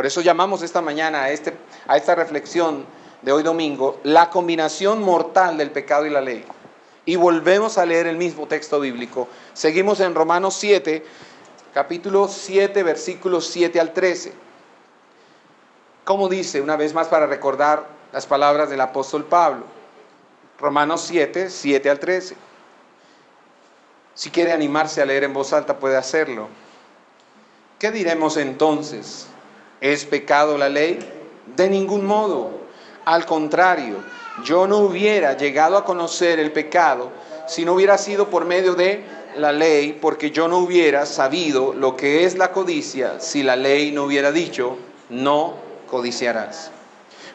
Por eso llamamos esta mañana a esta reflexión de hoy domingo, la combinación mortal del pecado y la ley. Y volvemos a leer el mismo texto bíblico. Seguimos en Romanos 7, capítulo 7, versículos 7 al 13. ¿Cómo dice? Una vez más para recordar las palabras del apóstol Pablo. Romanos 7, 7 al 13. Si quiere animarse a leer en voz alta, puede hacerlo. ¿Qué diremos entonces? ¿Es pecado la ley? De ningún modo. Al contrario, yo no hubiera llegado a conocer el pecado si no hubiera sido por medio de la ley, porque yo no hubiera sabido lo que es la codicia si la ley no hubiera dicho, no codiciarás.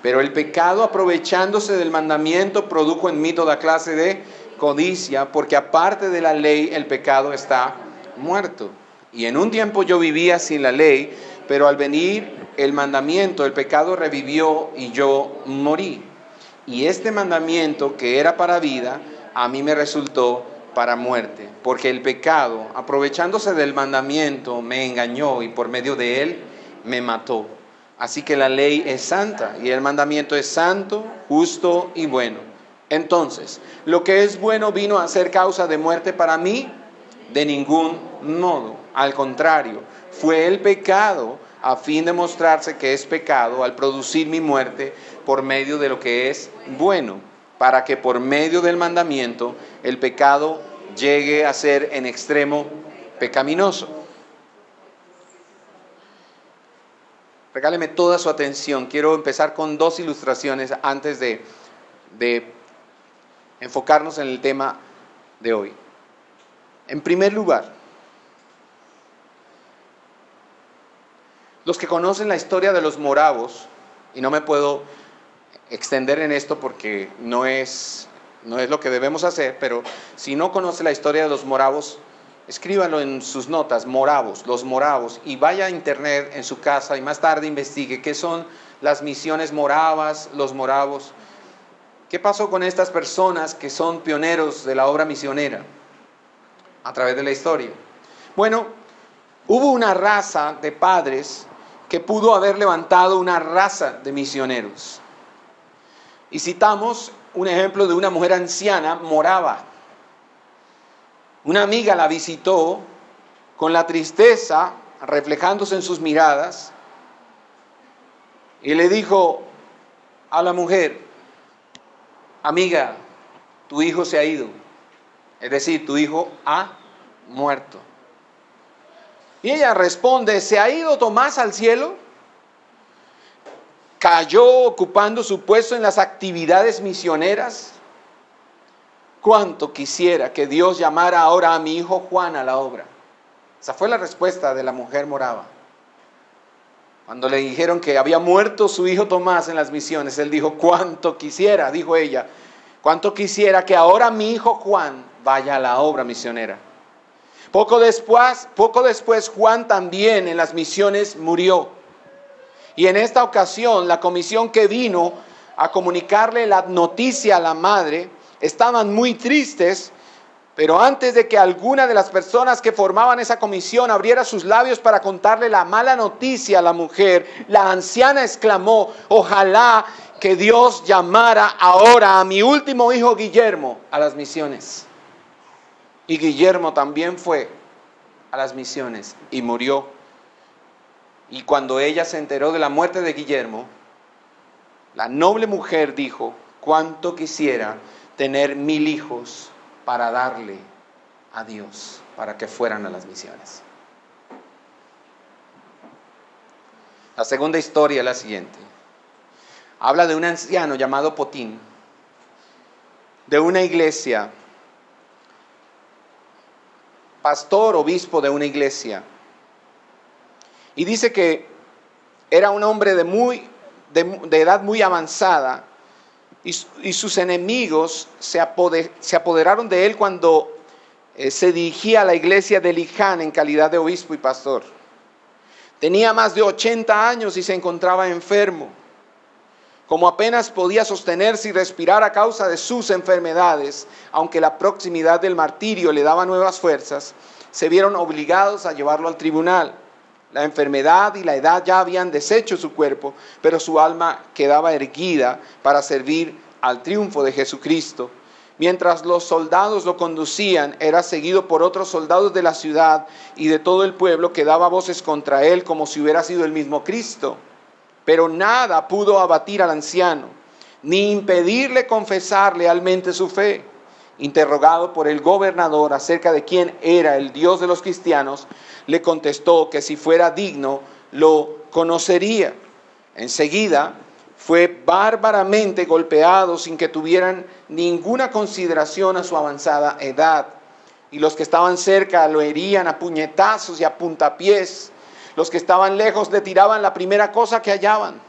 Pero el pecado, aprovechándose del mandamiento, produjo en mí toda clase de codicia, porque aparte de la ley el pecado está muerto. Y en un tiempo yo vivía sin la ley, pero al venir el mandamiento, el pecado revivió y yo morí. Y este mandamiento, que era para vida, a mí me resultó para muerte, porque el pecado, aprovechándose del mandamiento, me engañó y por medio de él me mató. Así que la ley es santa y el mandamiento es santo, justo y bueno. Entonces, ¿lo que es bueno vino a ser causa de muerte para mí? De ningún modo. Al contrario, fue el pecado a fin de mostrarse que es pecado al producir mi muerte por medio de lo que es bueno, para que por medio del mandamiento el pecado llegue a ser en extremo pecaminoso. Regáleme toda su atención. Quiero empezar con dos ilustraciones antes de enfocarnos en el tema de hoy. En primer lugar, los que conocen la historia de los moravos, y no me puedo extender en esto porque no es lo que debemos hacer, pero si no conoce la historia de los moravos, escríbanlo en sus notas, los moravos, y vaya a internet en su casa y más tarde investigue qué son las misiones moravas, los moravos. ¿Qué pasó con estas personas que son pioneros de la obra misionera a través de la historia? Bueno, hubo una raza de padres que pudo haber levantado una raza de misioneros. Y citamos un ejemplo de una mujer anciana morava. Una amiga la visitó con la tristeza reflejándose en sus miradas y le dijo a la mujer: amiga, tu hijo se ha ido, es decir, tu hijo ha muerto. Y ella responde: ¿se ha ido Tomás al cielo? ¿Cayó ocupando su puesto en las actividades misioneras? ¿Cuánto quisiera que Dios llamara ahora a mi hijo Juan a la obra? Esa fue la respuesta de la mujer morava. Cuando le dijeron que había muerto su hijo Tomás en las misiones, él dijo: cuánto quisiera, dijo ella, cuánto quisiera que ahora mi hijo Juan vaya a la obra misionera. Poco después Juan también en las misiones murió. Y en esta ocasión la comisión que vino a comunicarle la noticia a la madre estaban muy tristes, pero antes de que alguna de las personas que formaban esa comisión abriera sus labios para contarle la mala noticia a la mujer, la anciana exclamó: ojalá que Dios llamara ahora a mi último hijo Guillermo a las misiones. Y Guillermo también fue a las misiones y murió. Y cuando ella se enteró de la muerte de Guillermo, la noble mujer dijo: cuánto quisiera tener 1000 hijos para darle a Dios, para que fueran a las misiones. La segunda historia es la siguiente. Habla de un anciano llamado Potín, de una iglesia, pastor, obispo de una iglesia. Y dice que era un hombre de edad muy avanzada, y sus enemigos se apoderaron de él cuando se dirigía a la iglesia de Liján en calidad de obispo y pastor. Tenía más de 80 años y se encontraba enfermo. Como apenas podía sostenerse y respirar a causa de sus enfermedades, aunque la proximidad del martirio le daba nuevas fuerzas, se vieron obligados a llevarlo al tribunal. La enfermedad y la edad ya habían deshecho su cuerpo, pero su alma quedaba erguida para servir al triunfo de Jesucristo. Mientras los soldados lo conducían, era seguido por otros soldados de la ciudad y de todo el pueblo que daba voces contra él como si hubiera sido el mismo Cristo. Pero nada pudo abatir al anciano, ni impedirle confesar lealmente su fe. Interrogado por el gobernador acerca de quién era el Dios de los cristianos, le contestó que si fuera digno, lo conocería. Enseguida fue bárbaramente golpeado sin que tuvieran ninguna consideración a su avanzada edad. Y los que estaban cerca lo herían a puñetazos y a puntapiés. Los que estaban lejos le tiraban la primera cosa que hallaban.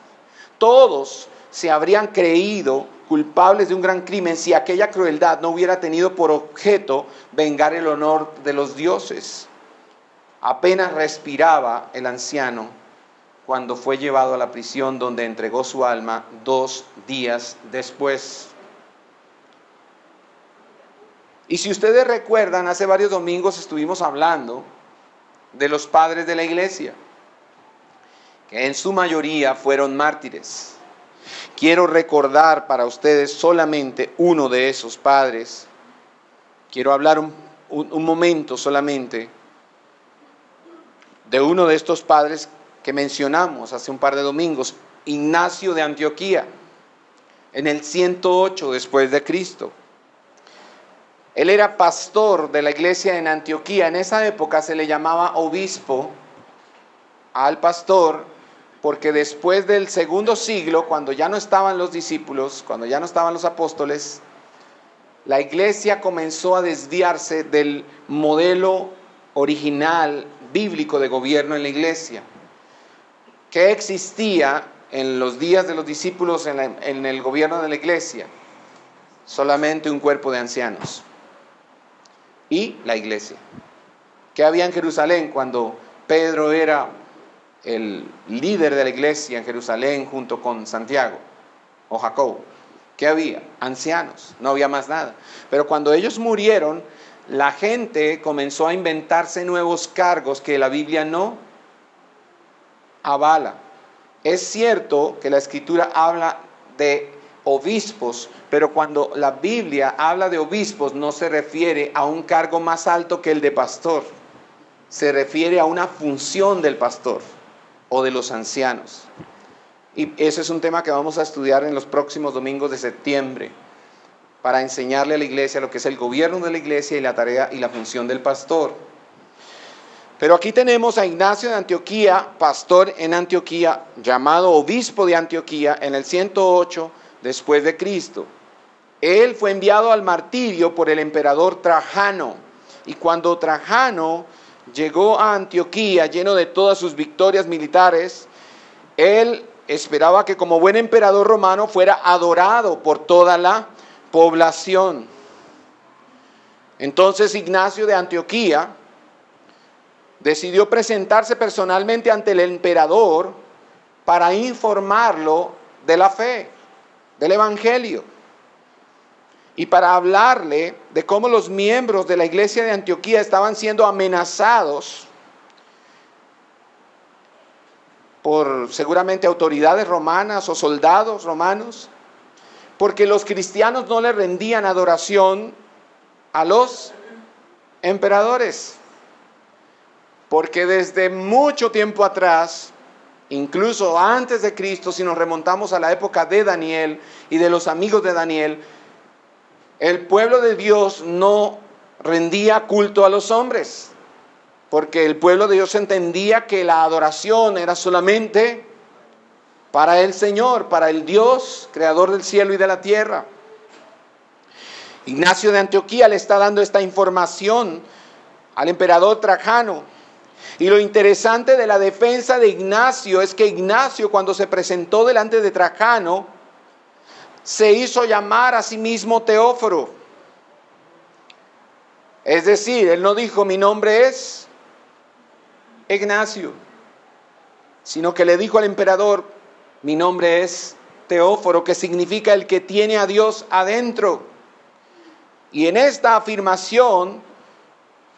Todos se habrían creído culpables de un gran crimen si aquella crueldad no hubiera tenido por objeto vengar el honor de los dioses. Apenas respiraba el anciano cuando fue llevado a la prisión donde entregó su alma 2 días después. Y si ustedes recuerdan, hace varios domingos estuvimos hablando de los padres de la iglesia, que en su mayoría fueron mártires. Quiero recordar para ustedes solamente uno de esos padres. Quiero hablar un momento solamente de uno de estos padres que mencionamos hace un par de domingos, Ignacio de Antioquía, en el 108 después de Cristo. Él era pastor de la iglesia en Antioquía. En esa época se le llamaba obispo al pastor, porque después del segundo siglo, cuando ya no estaban los discípulos, cuando ya no estaban los apóstoles, la iglesia comenzó a desviarse del modelo original bíblico de gobierno en la iglesia, que existía en los días de los discípulos en el gobierno de la iglesia. Solamente un cuerpo de ancianos y la iglesia. ¿Qué había en Jerusalén cuando Pedro era el líder de la iglesia en Jerusalén junto con Santiago o Jacobo? ¿Qué había? Ancianos, no había más nada. Pero cuando ellos murieron, la gente comenzó a inventarse nuevos cargos que la Biblia no avala. Es cierto que la Escritura habla de obispos, pero cuando la Biblia habla de obispos no se refiere a un cargo más alto que el de pastor, se refiere a una función del pastor o de los ancianos. Y ese es un tema que vamos a estudiar en los próximos domingos de septiembre, para enseñarle a la iglesia lo que es el gobierno de la iglesia y la tarea y la función del pastor. Pero aquí tenemos a Ignacio de Antioquía, pastor en Antioquía, llamado obispo de Antioquía en el 108 después de Cristo. Él fue enviado al martirio por el emperador Trajano, y cuando Trajano llegó a Antioquía lleno de todas sus victorias militares, él esperaba que como buen emperador romano fuera adorado por toda la población. Entonces Ignacio de Antioquía decidió presentarse personalmente ante el emperador para informarlo de la fe, del evangelio, y para hablarle de cómo los miembros de la iglesia de Antioquía estaban siendo amenazados por seguramente autoridades romanas o soldados romanos, porque los cristianos no le rendían adoración a los emperadores. Porque desde mucho tiempo atrás, incluso antes de Cristo, si nos remontamos a la época de Daniel y de los amigos de Daniel, el pueblo de Dios no rendía culto a los hombres, porque el pueblo de Dios entendía que la adoración era solamente para el Señor, para el Dios, creador del cielo y de la tierra. Ignacio de Antioquía le está dando esta información al emperador Trajano. Y lo interesante de la defensa de Ignacio es que Ignacio, cuando se presentó delante de Trajano, se hizo llamar a sí mismo Teóforo. Es decir, él no dijo mi nombre es Ignacio, sino que le dijo al emperador mi nombre es Teóforo, que significa el que tiene a Dios adentro. Y en esta afirmación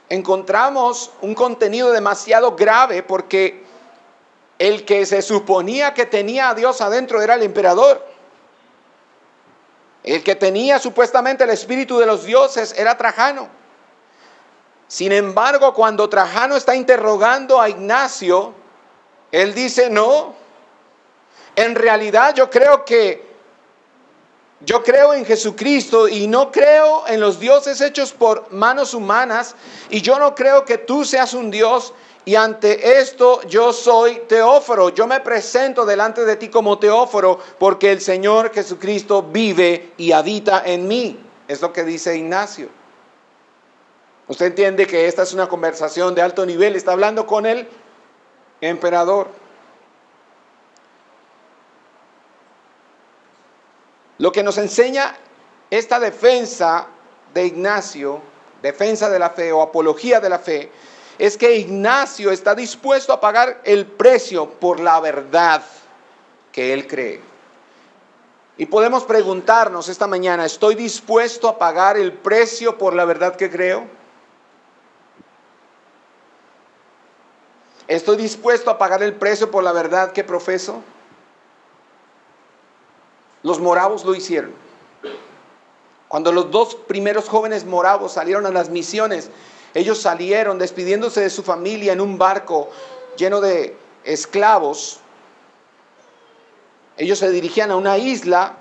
encontramos un contenido demasiado grave, porque El que se suponía que tenía a Dios adentro era el emperador. El que tenía supuestamente el espíritu de los dioses era Trajano. Sin embargo, cuando Trajano está interrogando a Ignacio, él dice: no, en realidad yo creo en Jesucristo y no creo en los dioses hechos por manos humanas, y yo no creo que tú seas un Dios, y ante esto yo soy Teóforo. Yo me presento delante de ti como Teóforo porque el Señor Jesucristo vive y habita en mí. Es lo que dice Ignacio. Usted entiende que esta es una conversación de alto nivel, está hablando con el emperador. Lo que nos enseña esta defensa de Ignacio, defensa de la fe o apología de la fe, es que Ignacio está dispuesto a pagar el precio por la verdad que él cree. Y podemos preguntarnos esta mañana: ¿estoy dispuesto a pagar el precio por la verdad que creo? ¿Estoy dispuesto a pagar el precio por la verdad que profeso? Los moravos lo hicieron. Cuando los dos primeros jóvenes moravos salieron a las misiones, ellos salieron despidiéndose de su familia en un barco lleno de esclavos. Ellos se dirigían a una isla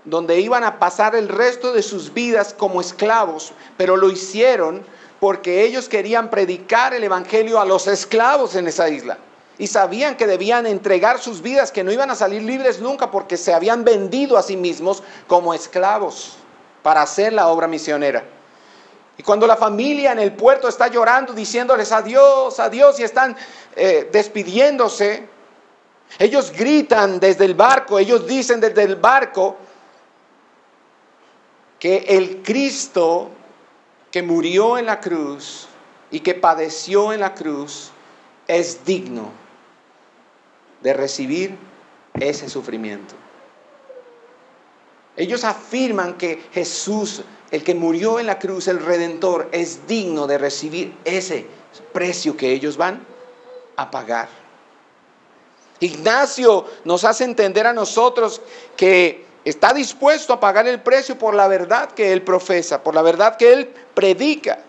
donde iban a pasar el resto de sus vidas como esclavos, pero lo hicieron porque ellos querían predicar el evangelio a los esclavos en esa isla. Y sabían que debían entregar sus vidas, que no iban a salir libres nunca porque se habían vendido a sí mismos como esclavos para hacer la obra misionera. Y cuando la familia en el puerto está llorando, diciéndoles adiós, adiós, y están despidiéndose, ellos gritan desde el barco, ellos dicen desde el barco que el Cristo que murió en la cruz y que padeció en la cruz es digno de recibir ese sufrimiento. Ellos afirman que Jesús, el que murió en la cruz, el Redentor, es digno de recibir ese precio que ellos van a pagar. Ignacio nos hace entender a nosotros que está dispuesto a pagar el precio por la verdad que él profesa, por la verdad que él predica.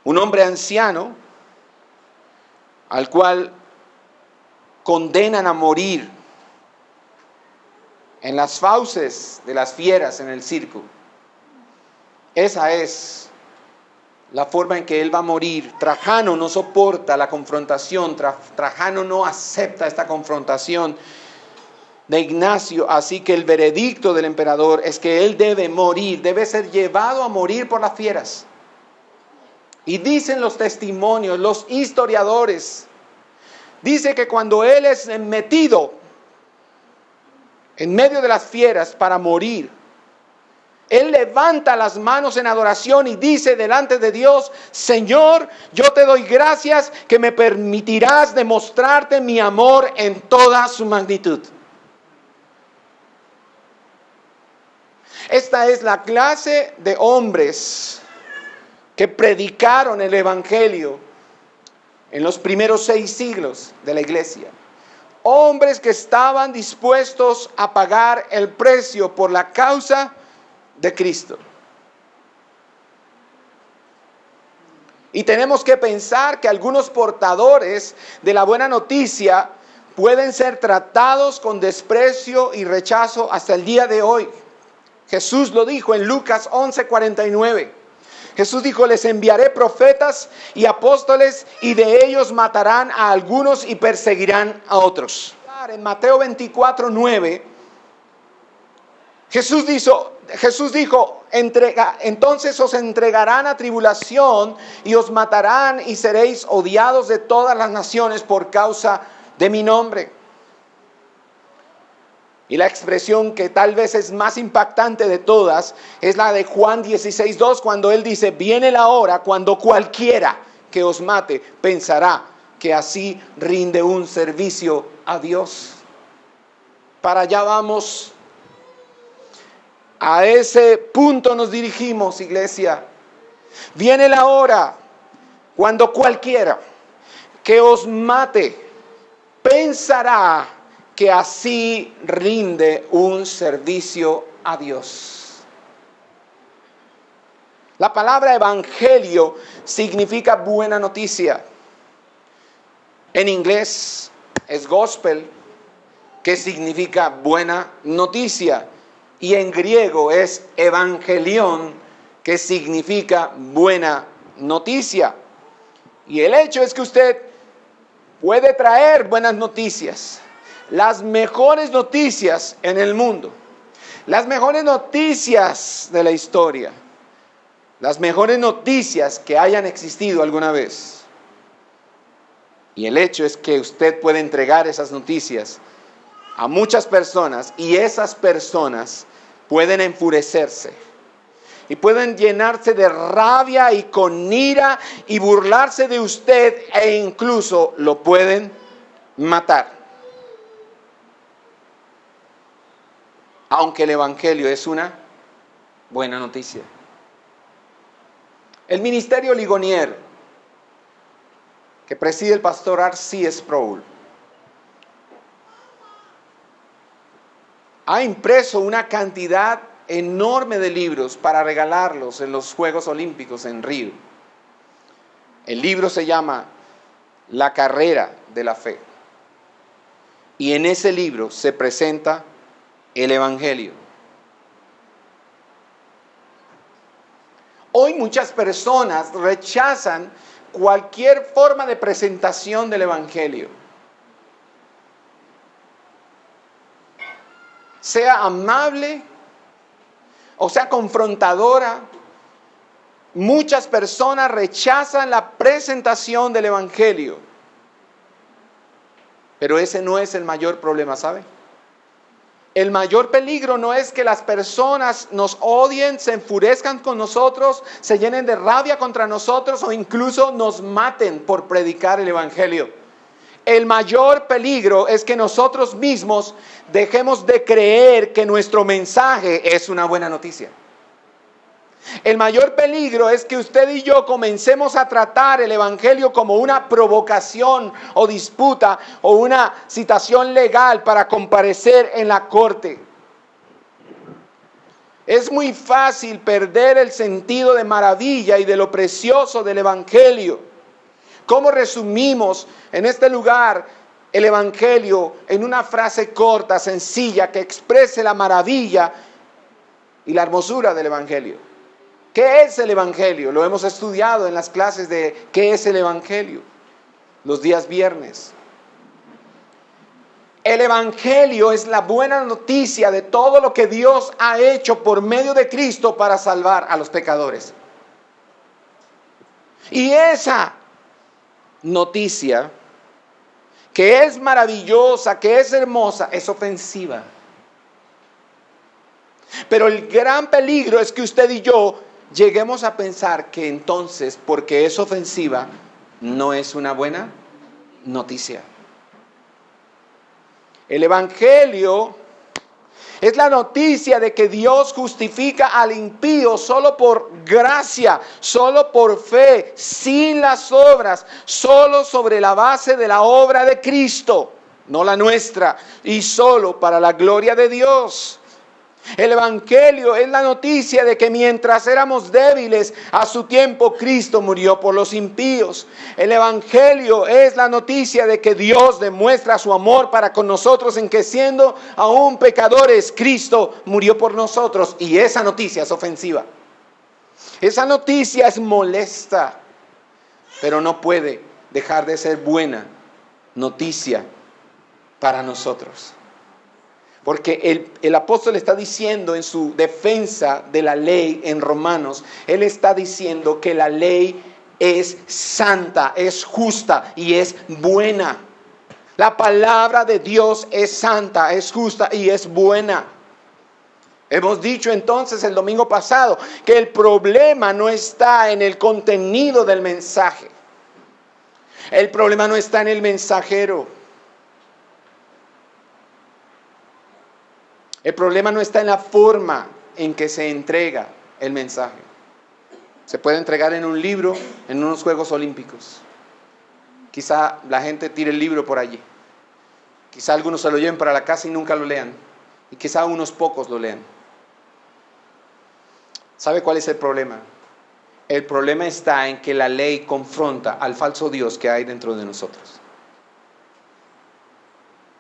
Un hombre anciano al cual condenan a morir en las fauces de las fieras en el circo. Esa es la forma en que él va a morir. Trajano no soporta la confrontación, Trajano no acepta esta confrontación de Ignacio, así que el veredicto del emperador es que él debe morir, debe ser llevado a morir por las fieras. Y dicen los testimonios, los historiadores, dice que cuando él es metido en medio de las fieras para morir, él levanta las manos en adoración y dice delante de Dios: Señor, yo te doy gracias que me permitirás demostrarte mi amor en toda su magnitud. Esta es la clase de hombres que predicaron el evangelio en los primeros 6 siglos de la iglesia. Hombres que estaban dispuestos a pagar el precio por la causa de Cristo. Y tenemos que pensar que algunos portadores de la buena noticia pueden ser tratados con desprecio y rechazo hasta el día de hoy. Jesús lo dijo en Lucas 11:49. Jesús dijo: les enviaré profetas y apóstoles, y de ellos matarán a algunos y perseguirán a otros. En Mateo 24:9, Jesús dijo: entonces os entregarán a tribulación y os matarán y seréis odiados de todas las naciones por causa de mi nombre. Y la expresión que tal vez es más impactante de todas es la de Juan 16:2, cuando él dice: viene la hora cuando cualquiera que os mate pensará que así rinde un servicio a Dios. Para allá vamos. A ese punto nos dirigimos, iglesia. Viene la hora cuando cualquiera que os mate, pensará que así rinde un servicio a Dios. La palabra evangelio significa buena noticia. En inglés es gospel, que significa buena noticia. Y en griego es evangelión, que significa buena noticia. Y el hecho es que usted puede traer buenas noticias, las mejores noticias en el mundo, las mejores noticias de la historia, las mejores noticias que hayan existido alguna vez. Y el hecho es que usted puede entregar esas noticias a muchas personas y esas personas pueden enfurecerse y pueden llenarse de rabia y con ira y burlarse de usted e incluso lo pueden matar. Aunque el evangelio es una buena noticia. El ministerio Ligonier, que preside el pastor R.C. Sproul, ha impreso una cantidad enorme de libros para regalarlos en los Juegos Olímpicos en Río. El libro se llama La carrera de la fe. Y en ese libro se presenta el evangelio. Hoy muchas personas rechazan cualquier forma de presentación del evangelio. Sea amable o sea confrontadora, muchas personas rechazan la presentación del evangelio. Pero ese no es el mayor problema, ¿sabe? El mayor peligro no es que las personas nos odien, se enfurezcan con nosotros, se llenen de rabia contra nosotros o incluso nos maten por predicar el evangelio. El mayor peligro es que nosotros mismos dejemos de creer que nuestro mensaje es una buena noticia. El mayor peligro es que usted y yo comencemos a tratar el evangelio como una provocación o disputa o una citación legal para comparecer en la corte. Es muy fácil perder el sentido de maravilla y de lo precioso del evangelio. ¿Cómo resumimos en este lugar el evangelio en una frase corta, sencilla, que exprese la maravilla y la hermosura del evangelio? ¿Qué es el evangelio? Lo hemos estudiado en las clases de ¿qué es el evangelio? Los días viernes. El evangelio es la buena noticia de todo lo que Dios ha hecho por medio de Cristo para salvar a los pecadores. Y esa noticia, que es maravillosa, que es hermosa, es ofensiva. Pero el gran peligro es que usted y yo lleguemos a pensar que entonces, porque es ofensiva, no es una buena noticia. El evangelio es la noticia de que Dios justifica al impío solo por gracia, solo por fe, sin las obras, solo sobre la base de la obra de Cristo, no la nuestra, y solo para la gloria de Dios. El evangelio es la noticia de que mientras éramos débiles, a su tiempo Cristo murió por los impíos. El evangelio es la noticia de que Dios demuestra su amor para con nosotros en que siendo aún pecadores, Cristo murió por nosotros. Y esa noticia es ofensiva. Esa noticia es molesta, pero no puede dejar de ser buena noticia para nosotros. Porque el apóstol está diciendo en su defensa de la ley en Romanos, él está diciendo que la ley es santa, es justa y es buena. La palabra de Dios es santa, es justa y es buena. Hemos dicho entonces el domingo pasado que el problema no está en el contenido del mensaje. El problema no está en el mensajero. El problema no está en la forma en que se entrega el mensaje. Se puede entregar en un libro, en unos Juegos Olímpicos. quizá la gente tire el libro por allí. Quizá algunos se lo lleven para la casa y nunca lo lean. Y quizá unos pocos lo lean. ¿Sabe cuál es el problema? El problema está en que la ley confronta al falso Dios que hay dentro de nosotros.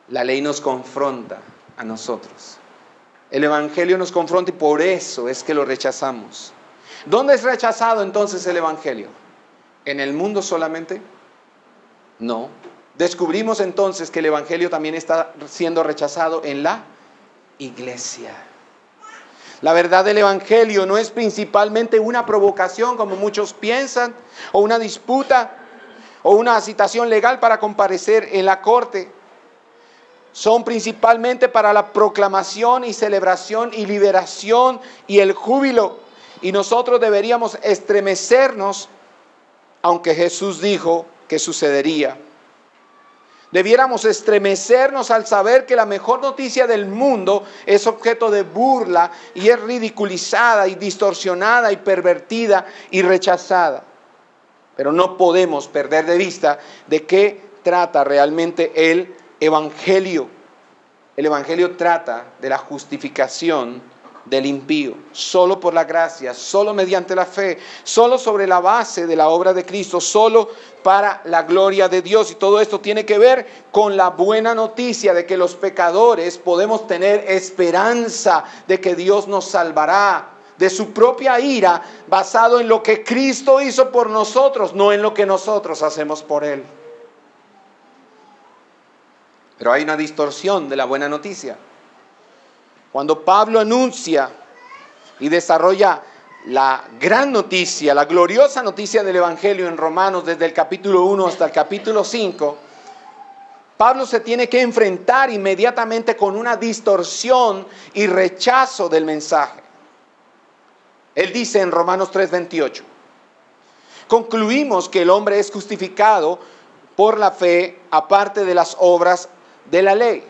La ley nos confronta a nosotros. El Evangelio nos confronta y por eso es que lo rechazamos. ¿Dónde es rechazado entonces el Evangelio? ¿En el mundo solamente? No. Descubrimos entonces que el Evangelio también está siendo rechazado en la iglesia. La verdad del Evangelio no es principalmente una provocación, como muchos piensan, o una disputa, o una citación legal para comparecer en la corte. Son principalmente para la proclamación y celebración y liberación y el júbilo. Y nosotros deberíamos estremecernos, aunque Jesús dijo que sucedería. Debiéramos estremecernos al saber que la mejor noticia del mundo es objeto de burla y es ridiculizada y distorsionada y pervertida y rechazada. Pero no podemos perder de vista de qué trata realmente el Evangelio. El Evangelio trata de la justificación del impío, solo por la gracia, solo mediante la fe, solo sobre la base de la obra de Cristo, solo para la gloria de Dios. Y todo esto tiene que ver con la buena noticia de que los pecadores podemos tener esperanza de que Dios nos salvará de su propia ira, basado en lo que Cristo hizo por nosotros, no en lo que nosotros hacemos por Él. Pero hay una distorsión de la buena noticia. Cuando Pablo anuncia y desarrolla la gran noticia, la gloriosa noticia del Evangelio en Romanos desde el capítulo 1 hasta el capítulo 5, Pablo se tiene que enfrentar inmediatamente con una distorsión y rechazo del mensaje. Él dice en Romanos 3:28, concluimos que el hombre es justificado por la fe aparte de las obras de la ley.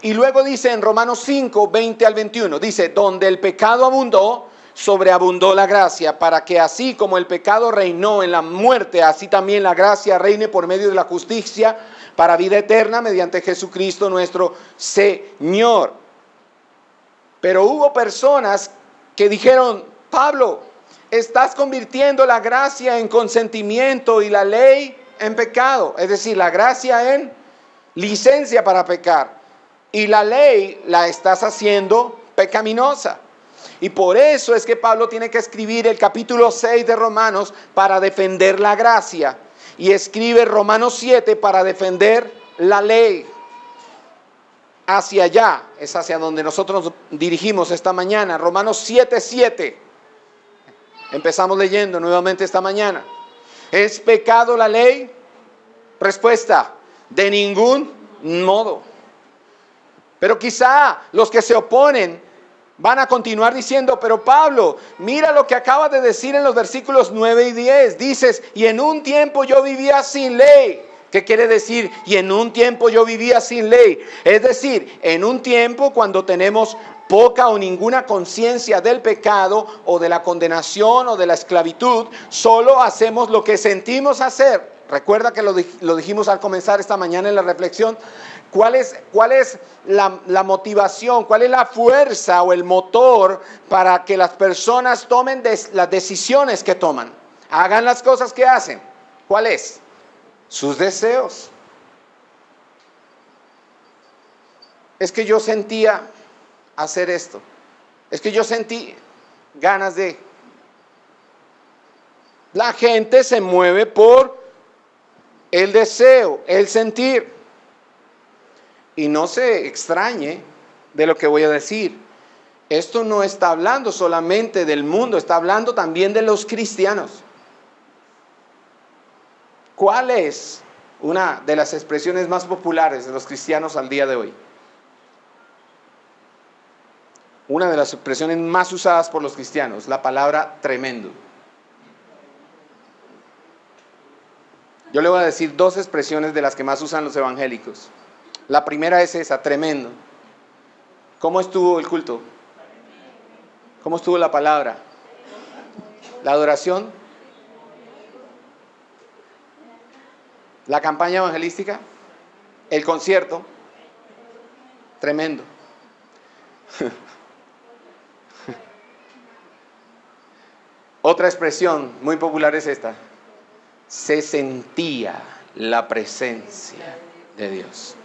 Y luego dice en Romanos 5:20 al 21, dice, donde el pecado abundó, sobreabundó la gracia, para que así como el pecado reinó en la muerte, así también la gracia reine por medio de la justicia para vida eterna mediante Jesucristo nuestro Señor. Pero hubo personas que dijeron, Pablo, estás convirtiendo la gracia en consentimiento y la ley en pecado, es decir, la gracia en licencia para pecar. Y la ley la estás haciendo pecaminosa. Y por eso es que Pablo tiene que escribir el capítulo 6 de Romanos para defender la gracia. Y escribe Romanos 7 para defender la ley. Hacia allá, es hacia donde nosotros nos dirigimos esta mañana. Romanos 7:7. Empezamos leyendo nuevamente esta mañana. ¿Es pecado la ley? Respuesta, de ningún modo. Pero quizá los que se oponen van a continuar diciendo, pero Pablo, mira lo que acabas de decir en los versículos 9 y 10. Dices, y en un tiempo yo vivía sin ley. ¿Qué quiere decir? Y en un tiempo yo vivía sin ley. Es decir, en un tiempo cuando tenemos poca o ninguna conciencia del pecado o de la condenación o de la esclavitud, solo hacemos lo que sentimos hacer. Recuerda que lo dijimos al comenzar esta mañana en la reflexión. ¿Cuál es la motivación? ¿Cuál es la fuerza o el motor para que las personas tomen las decisiones que toman? Hagan las cosas que hacen. ¿Cuál es? Sus deseos. Es que yo sentía hacer esto. Es que yo sentí ganas de. La gente se mueve por el deseo, el sentir. Y no se extrañe de lo que voy a decir. Esto no está hablando solamente del mundo, está hablando también de los cristianos. ¿Cuál es una de las expresiones más populares de los cristianos al día de hoy? Una de las expresiones más usadas por los cristianos, la palabra tremendo. Yo le voy a decir dos expresiones de las que más usan los evangélicos. La primera es esa, tremendo. ¿Cómo estuvo el culto? ¿Cómo estuvo la palabra? ¿La adoración? La campaña evangelística, el concierto, tremendo. Otra expresión muy popular es esta: se sentía la presencia de Dios.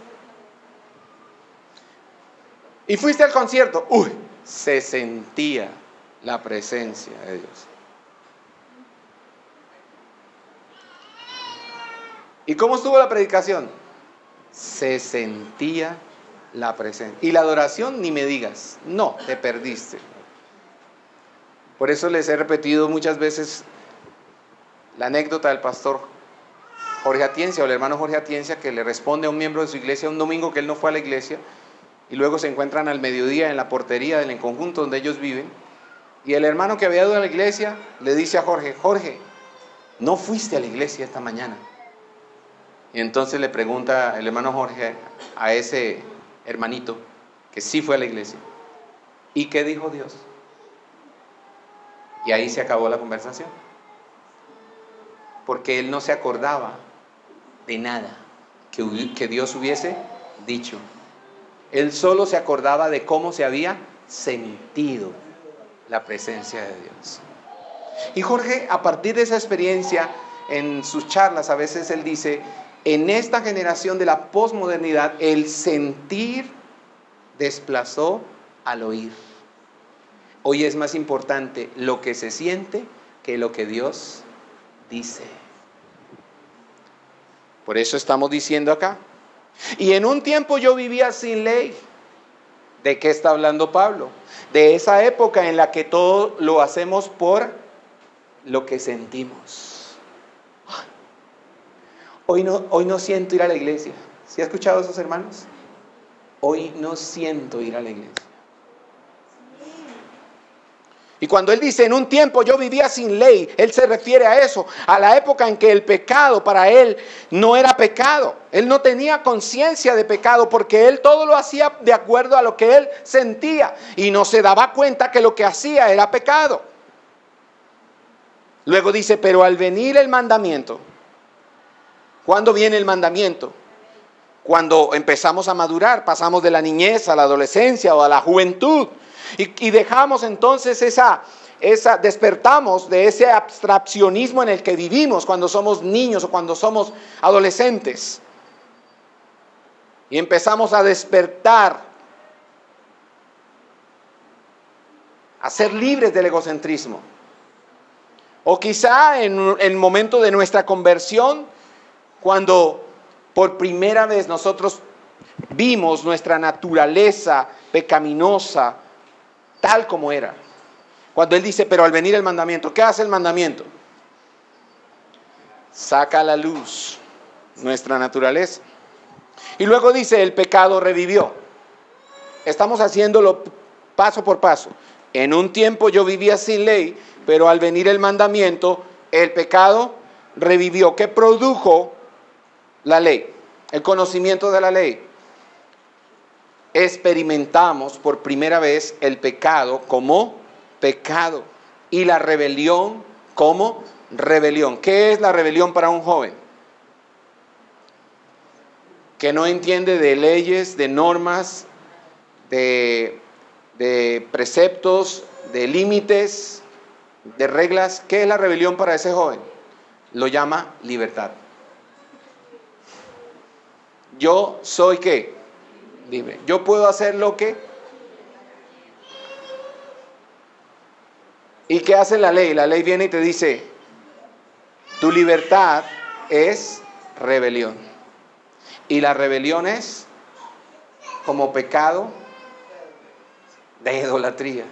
Y fuiste al concierto, se sentía la presencia de Dios. ¿Y cómo estuvo la predicación? Se sentía la presencia. Y la adoración, ni me digas, no, te perdiste. Por eso les he repetido muchas veces la anécdota del pastor Jorge Atienza, o el hermano Jorge Atienza, que le responde a un miembro de su iglesia un domingo que él no fue a la iglesia, y luego se encuentran al mediodía en la portería del conjunto donde ellos viven, y el hermano que había ido a la iglesia le dice a Jorge: Jorge, ¿no fuiste a la iglesia esta mañana? Y entonces le pregunta el hermano Jorge a ese hermanito que sí fue a la iglesia: ¿y qué dijo Dios? Y ahí se acabó la conversación, porque él no se acordaba de nada que Dios hubiese dicho. Él solo se acordaba de cómo se había sentido la presencia de Dios. Y Jorge, a partir de esa experiencia, en sus charlas a veces él dice: en esta generación de la posmodernidad, el sentir desplazó al oír. Hoy es más importante lo que se siente que lo que Dios dice. Por eso estamos diciendo acá: y en un tiempo yo vivía sin ley. ¿De qué está hablando Pablo? De esa época en la que todo lo hacemos por lo que sentimos. Hoy no siento ir a la iglesia. ¿Sí ha escuchado a esos hermanos? Hoy no siento ir a la iglesia. Y cuando él dice en un tiempo yo vivía sin ley, él se refiere a eso, a la época en que el pecado para él no era pecado. Él no tenía conciencia de pecado porque él todo lo hacía de acuerdo a lo que él sentía y no se daba cuenta que lo que hacía era pecado. Luego dice: pero al venir el mandamiento. ¿Cuándo viene el mandamiento? Cuando empezamos a madurar, pasamos de la niñez a la adolescencia o a la juventud. Y dejamos entonces despertamos de ese abstraccionismo en el que vivimos cuando somos niños o cuando somos adolescentes. Y empezamos a despertar, a ser libres del egocentrismo. O quizá en el momento de nuestra conversión, cuando por primera vez nosotros vimos nuestra naturaleza pecaminosa tal como era. Cuando él dice: pero al venir el mandamiento, ¿qué hace el mandamiento? Saca a la luz nuestra naturaleza. Y luego dice: el pecado revivió. Estamos haciéndolo paso por paso. En un tiempo yo vivía sin ley, pero al venir el mandamiento, el pecado revivió. ¿Qué produjo la ley? El conocimiento de la ley. Experimentamos por primera vez el pecado como pecado y la rebelión como rebelión. ¿Qué es la rebelión para un joven? Que no entiende de leyes, de normas, de preceptos, de límites, de reglas. ¿Qué es la rebelión para ese joven? Lo llama libertad. Yo soy ¿qué? Libre. Yo puedo hacer lo que. ¿Y qué hace la ley? La ley viene y te dice: tu libertad es rebelión. Y la rebelión es como pecado de idolatría.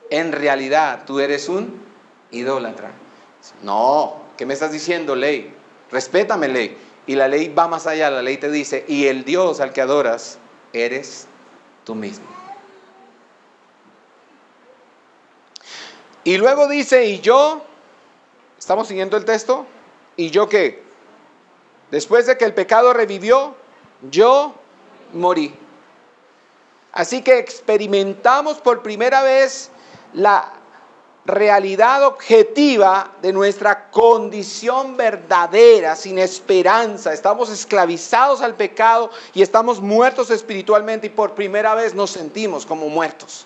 En realidad tú eres un idólatra. No, ¿qué me estás diciendo, ley? Respétame, ley. Y la ley va más allá. La ley te dice: y el Dios al que adoras eres tú mismo. Y luego dice: y yo, ¿estamos siguiendo el texto? ¿Y yo qué? Después de que el pecado revivió, yo morí. Así que experimentamos por primera vez la realidad objetiva de nuestra condición verdadera, sin esperanza. Estamos esclavizados al pecado y estamos muertos espiritualmente y por primera vez nos sentimos como muertos.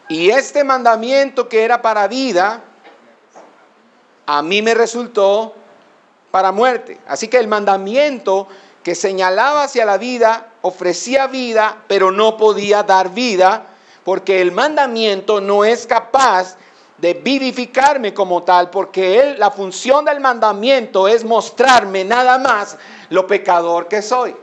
Y este mandamiento que era para vida, a mí me resultó para muerte. Así que el mandamiento que señalaba hacia la vida, ofrecía vida, pero no podía dar vida, porque el mandamiento no es capaz de vivificarme como tal, porque la función del mandamiento es mostrarme nada más lo pecador que soy.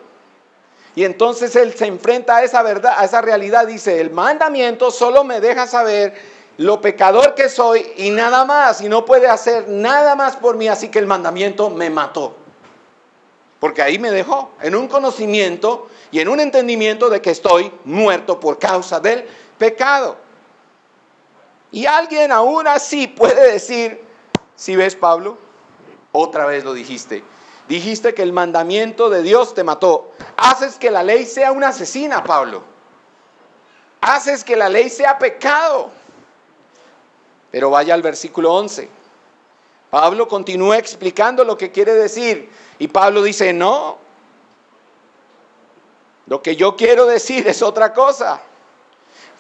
Y entonces él se enfrenta a esa verdad, a esa realidad. Dice, el mandamiento solo me deja saber lo pecador que soy y nada más, y no puede hacer nada más por mí, así que el mandamiento me mató. Porque ahí me dejó en un conocimiento y en un entendimiento de que estoy muerto por causa del pecado. Y alguien aún así puede decir, si ves, Pablo, otra vez lo dijiste. Dijiste que el mandamiento de Dios te mató. Haces que la ley sea una asesina, Pablo. Haces que la ley sea pecado. Pero vaya al versículo 11. Pablo continúa explicando lo que quiere decir. Y Pablo dice, no. Lo que yo quiero decir es otra cosa.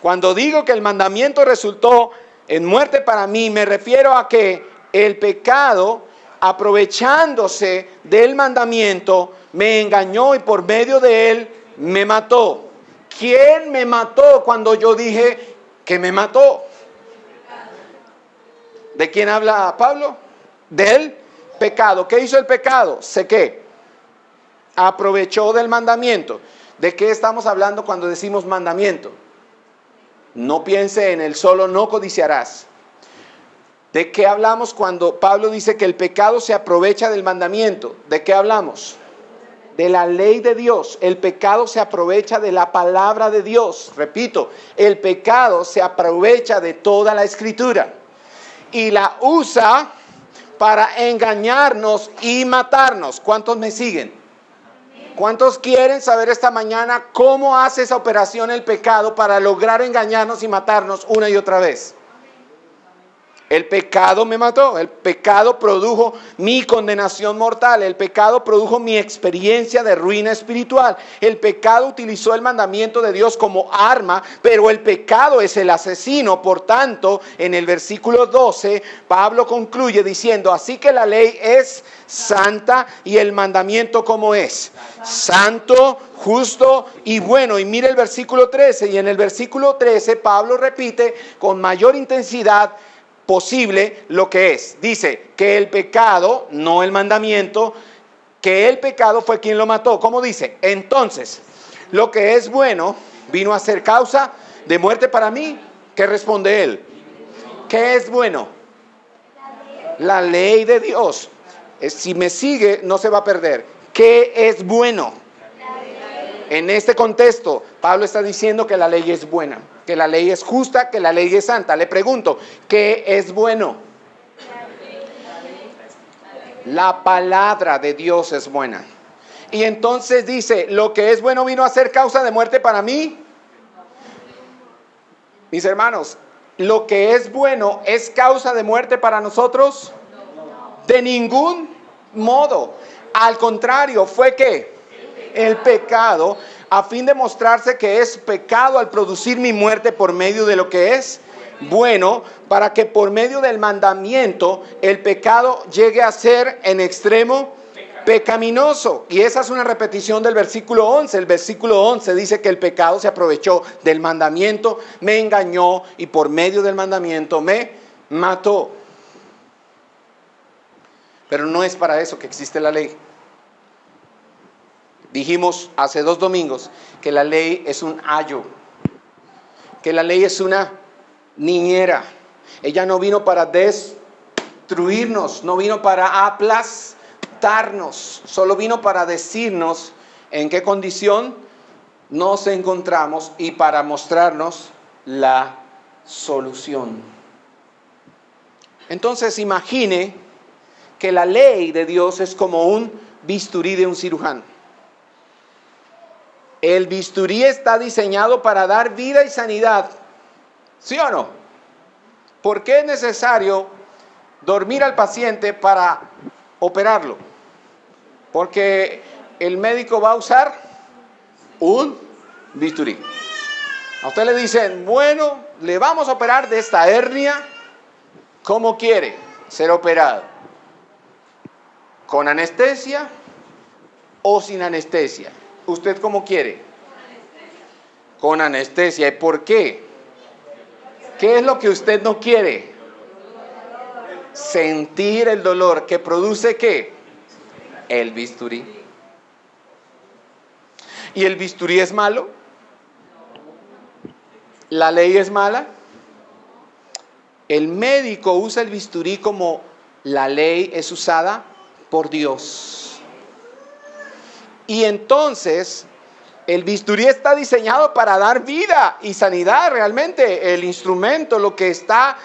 Cuando digo que el mandamiento resultó en muerte para mí, me refiero a que el pecado, aprovechándose del mandamiento, me engañó y por medio de él me mató. ¿Quién me mató cuando yo dije que me mató? ¿De quién habla Pablo? Del pecado. ¿Qué hizo el pecado? ¿Sé qué? Aprovechó del mandamiento. ¿De qué estamos hablando cuando decimos mandamiento? No piense en el solo no codiciarás. ¿De qué hablamos cuando Pablo dice que el pecado se aprovecha del mandamiento? ¿De qué hablamos? De la ley de Dios. El pecado se aprovecha de la palabra de Dios. Repito, el pecado se aprovecha de toda la escritura y la usa para engañarnos y matarnos. ¿Cuántos me siguen? ¿Cuántos quieren saber esta mañana cómo hace esa operación el pecado para lograr engañarnos y matarnos una y otra vez? El pecado me mató, el pecado produjo mi condenación mortal, el pecado produjo mi experiencia de ruina espiritual, el pecado utilizó el mandamiento de Dios como arma, pero el pecado es el asesino. Por tanto, en el versículo 12, Pablo concluye diciendo, así que la ley es santa y el mandamiento ¿cómo es? Santo, justo y bueno. Y mire el versículo 13, y en el versículo 13 Pablo repite con mayor intensidad posible lo que es. Dice que el pecado, no el mandamiento, que el pecado fue quien lo mató. ¿Cómo dice? Entonces, lo que es bueno vino a ser causa de muerte para mí. ¿Qué responde él? ¿Qué es bueno? La ley de Dios. Si me sigue, no se va a perder. ¿Qué es bueno? En este contexto, Pablo está diciendo que la ley es buena, que la ley es justa, que la ley es santa. Le pregunto, ¿qué es bueno? La palabra de Dios es buena. Y entonces dice, ¿lo que es bueno vino a ser causa de muerte para mí? Mis hermanos, ¿lo que es bueno es causa de muerte para nosotros? De ningún modo. Al contrario, ¿fue qué? El pecado, a fin de mostrarse que es pecado al producir mi muerte por medio de lo que es bueno, para que por medio del mandamiento el pecado llegue a ser en extremo pecaminoso. Y esa es una repetición del versículo 11. El versículo 11 dice que el pecado se aprovechó del mandamiento, me engañó y por medio del mandamiento me mató. Pero no es para eso que existe la ley. Dijimos hace 2 domingos que la ley es un ayo, que la ley es una niñera. Ella no vino para destruirnos, no vino para aplastarnos, solo vino para decirnos en qué condición nos encontramos y para mostrarnos la solución. Entonces imagine que la ley de Dios es como un bisturí de un cirujano. El bisturí está diseñado para dar vida y sanidad. ¿Sí o no? ¿Por qué es necesario dormir al paciente para operarlo? Porque el médico va a usar un bisturí. A usted le dicen, bueno, le vamos a operar de esta hernia. ¿Cómo quiere ser operado? ¿Con anestesia o sin anestesia? ¿Usted cómo quiere? Con anestesia. ¿Y por qué? ¿Qué es lo que usted no quiere? Sentir el dolor. ¿Que produce qué? El bisturí. ¿Y el bisturí es malo? ¿La ley es mala? El médico usa el bisturí como la ley es usada por Dios. Y entonces, el bisturí está diseñado para dar vida y sanidad realmente. El instrumento lo que está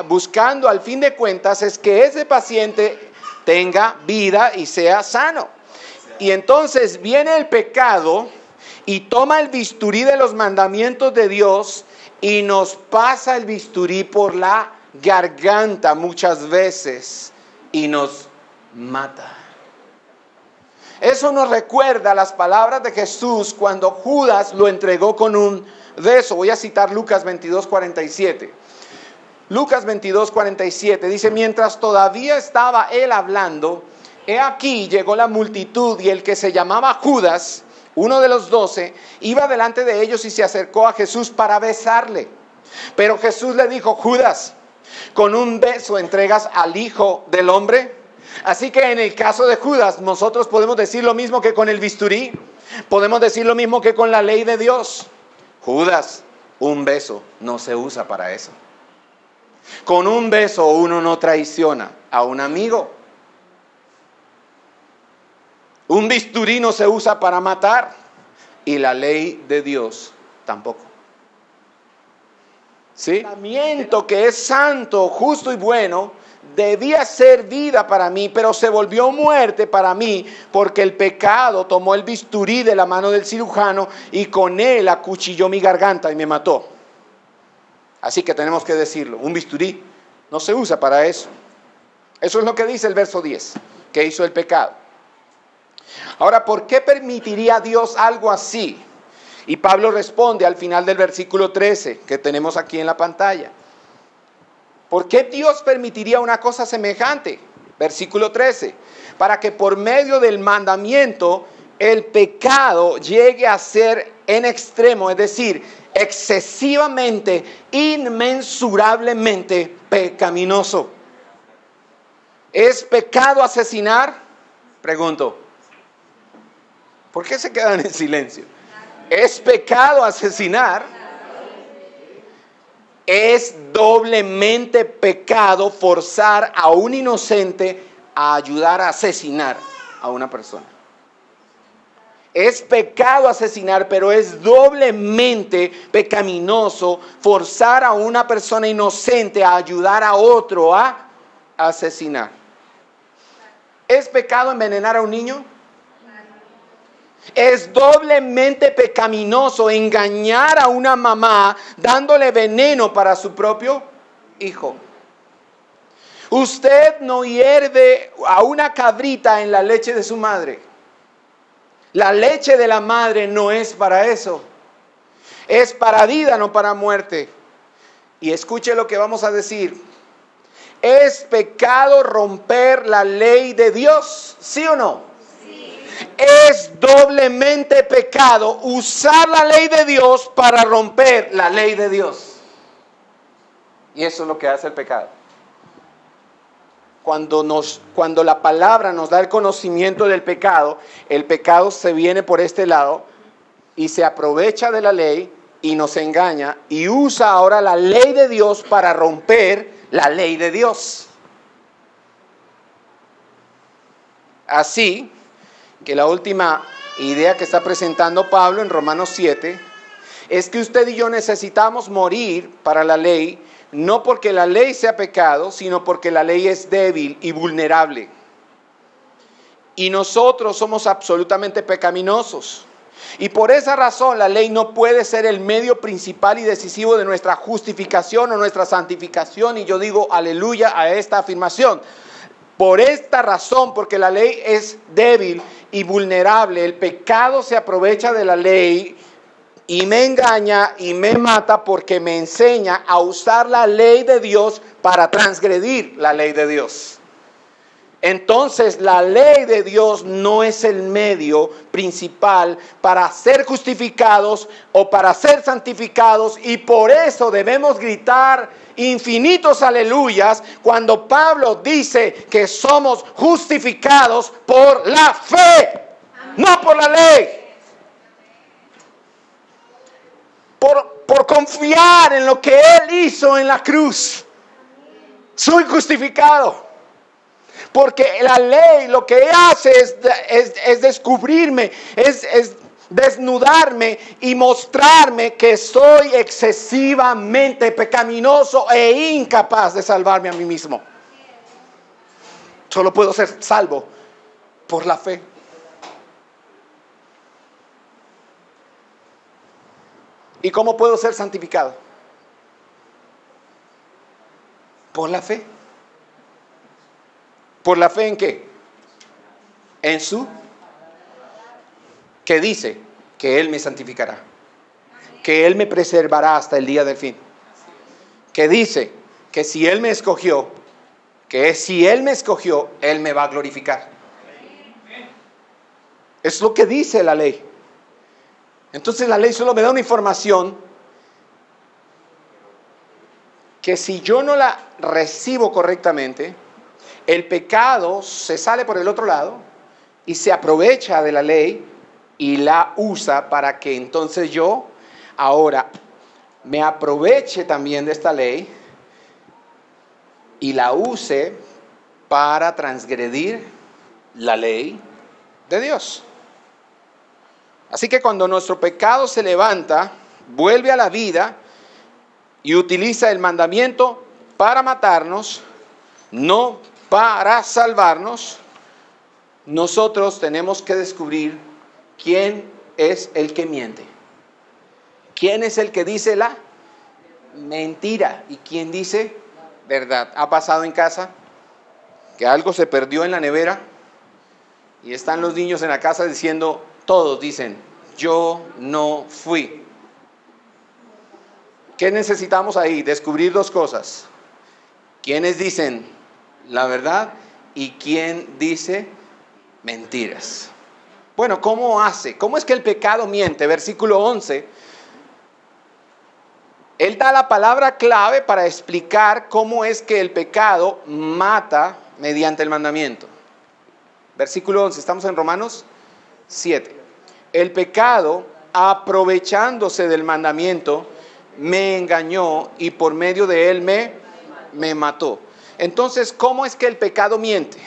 buscando al fin de cuentas es que ese paciente tenga vida y sea sano. Y entonces viene el pecado y toma el bisturí de los mandamientos de Dios y nos pasa el bisturí por la garganta muchas veces y nos mata. Eso nos recuerda las palabras de Jesús cuando Judas lo entregó con un beso. Voy a citar Lucas 22:47. Lucas 22:47 dice, mientras todavía estaba él hablando, he aquí llegó la multitud y el que se llamaba Judas, uno de los 12, iba delante de ellos y se acercó a Jesús para besarle. Pero Jesús le dijo, Judas, ¿con un beso entregas al Hijo del Hombre? Así que en el caso de Judas, nosotros podemos decir lo mismo que con el bisturí. Podemos decir lo mismo que con la ley de Dios. Judas, un beso no se usa para eso. Con un beso uno no traiciona a un amigo. Un bisturí no se usa para matar y la ley de Dios tampoco. ¿Sí? El mandamiento que es santo, justo y bueno debía ser vida para mí, pero se volvió muerte para mí porque el pecado tomó el bisturí de la mano del cirujano y con él acuchilló mi garganta y me mató. Así que tenemos que decirlo, un bisturí no se usa para eso. Eso es lo que dice el verso 10, que hizo el pecado. Ahora, ¿por qué permitiría Dios algo así? Y Pablo responde al final del versículo 13, que tenemos aquí en la pantalla. ¿Por qué Dios permitiría una cosa semejante? Versículo 13, para que por medio del mandamiento el pecado llegue a ser en extremo, es decir, excesivamente, inmensurablemente pecaminoso. ¿Es pecado asesinar? Pregunto. ¿Por qué se quedan en silencio? ¿Es pecado asesinar? Es doblemente pecado forzar a un inocente a ayudar a asesinar a una persona. Es pecado asesinar, pero es doblemente pecaminoso forzar a una persona inocente a ayudar a otro a asesinar. ¿Es pecado envenenar a un niño? Es doblemente pecaminoso engañar a una mamá dándole veneno para su propio hijo. Usted no hierve a una cabrita en la leche de su madre. La leche de la madre no es para eso. Es para vida, no para muerte. Y escuche lo que vamos a decir. ¿Es pecado romper la ley de Dios? ¿Sí o no? Sí. Es doblemente pecado usar la ley de Dios para romper la ley de Dios. Y eso es lo que hace el pecado. Cuando la palabra nos da el conocimiento del pecado, el pecado se viene por este lado y se aprovecha de la ley y nos engaña y usa ahora la ley de Dios para romper la ley de Dios. Así que la última idea que está presentando Pablo en Romanos 7 es que usted y yo necesitamos morir para la ley, no porque la ley sea pecado, sino porque la ley es débil y vulnerable. Y nosotros somos absolutamente pecaminosos. Y por esa razón la ley no puede ser el medio principal y decisivo de nuestra justificación o nuestra santificación. Y yo digo aleluya a esta afirmación. Por esta razón, porque la ley es débil y vulnerable, el pecado se aprovecha de la ley y me engaña y me mata porque me enseña a usar la ley de Dios para transgredir la ley de Dios. Entonces la ley de Dios no es el medio principal para ser justificados o para ser santificados, y por eso debemos gritar infinitos aleluyas cuando Pablo dice que somos justificados por la fe, no por la ley. Por confiar en lo que Él hizo en la cruz, soy justificado. Porque la ley lo que hace es descubrirme, es desnudarme y mostrarme que soy excesivamente pecaminoso e incapaz de salvarme a mí mismo. Solo puedo ser salvo por la fe. ¿Y cómo puedo ser santificado? Por la fe. ¿Por la fe en qué? En su, que dice que Él me santificará, que Él me preservará hasta el día del fin, que dice que si Él me escogió, Él me va a glorificar. Es lo que dice la ley. Entonces la ley solo me da una información que si yo no la recibo correctamente, el pecado se sale por el otro lado y se aprovecha de la ley y la usa para que entonces yo ahora me aproveche también de esta ley y la use para transgredir la ley de Dios. Así que cuando nuestro pecado se levanta, vuelve a la vida y utiliza el mandamiento para matarnos, no para salvarnos, nosotros tenemos que descubrir quién es el que miente. ¿Quién es el que dice la mentira? ¿Y quién dice verdad? ¿Ha pasado en casa que algo se perdió en la nevera y están los niños en la casa diciendo, todos dicen, yo no fui? ¿Qué necesitamos ahí? Descubrir dos cosas. ¿Quiénes dicen la verdad y quién dice mentiras? Bueno, ¿cómo hace? ¿Cómo es que el pecado miente? Versículo 11. Él da la palabra clave para explicar cómo es que el pecado mata mediante el mandamiento. Versículo 11, estamos en Romanos 7. El pecado, aprovechándose del mandamiento, me engañó y por medio de él me mató. Entonces, ¿cómo es que el pecado miente?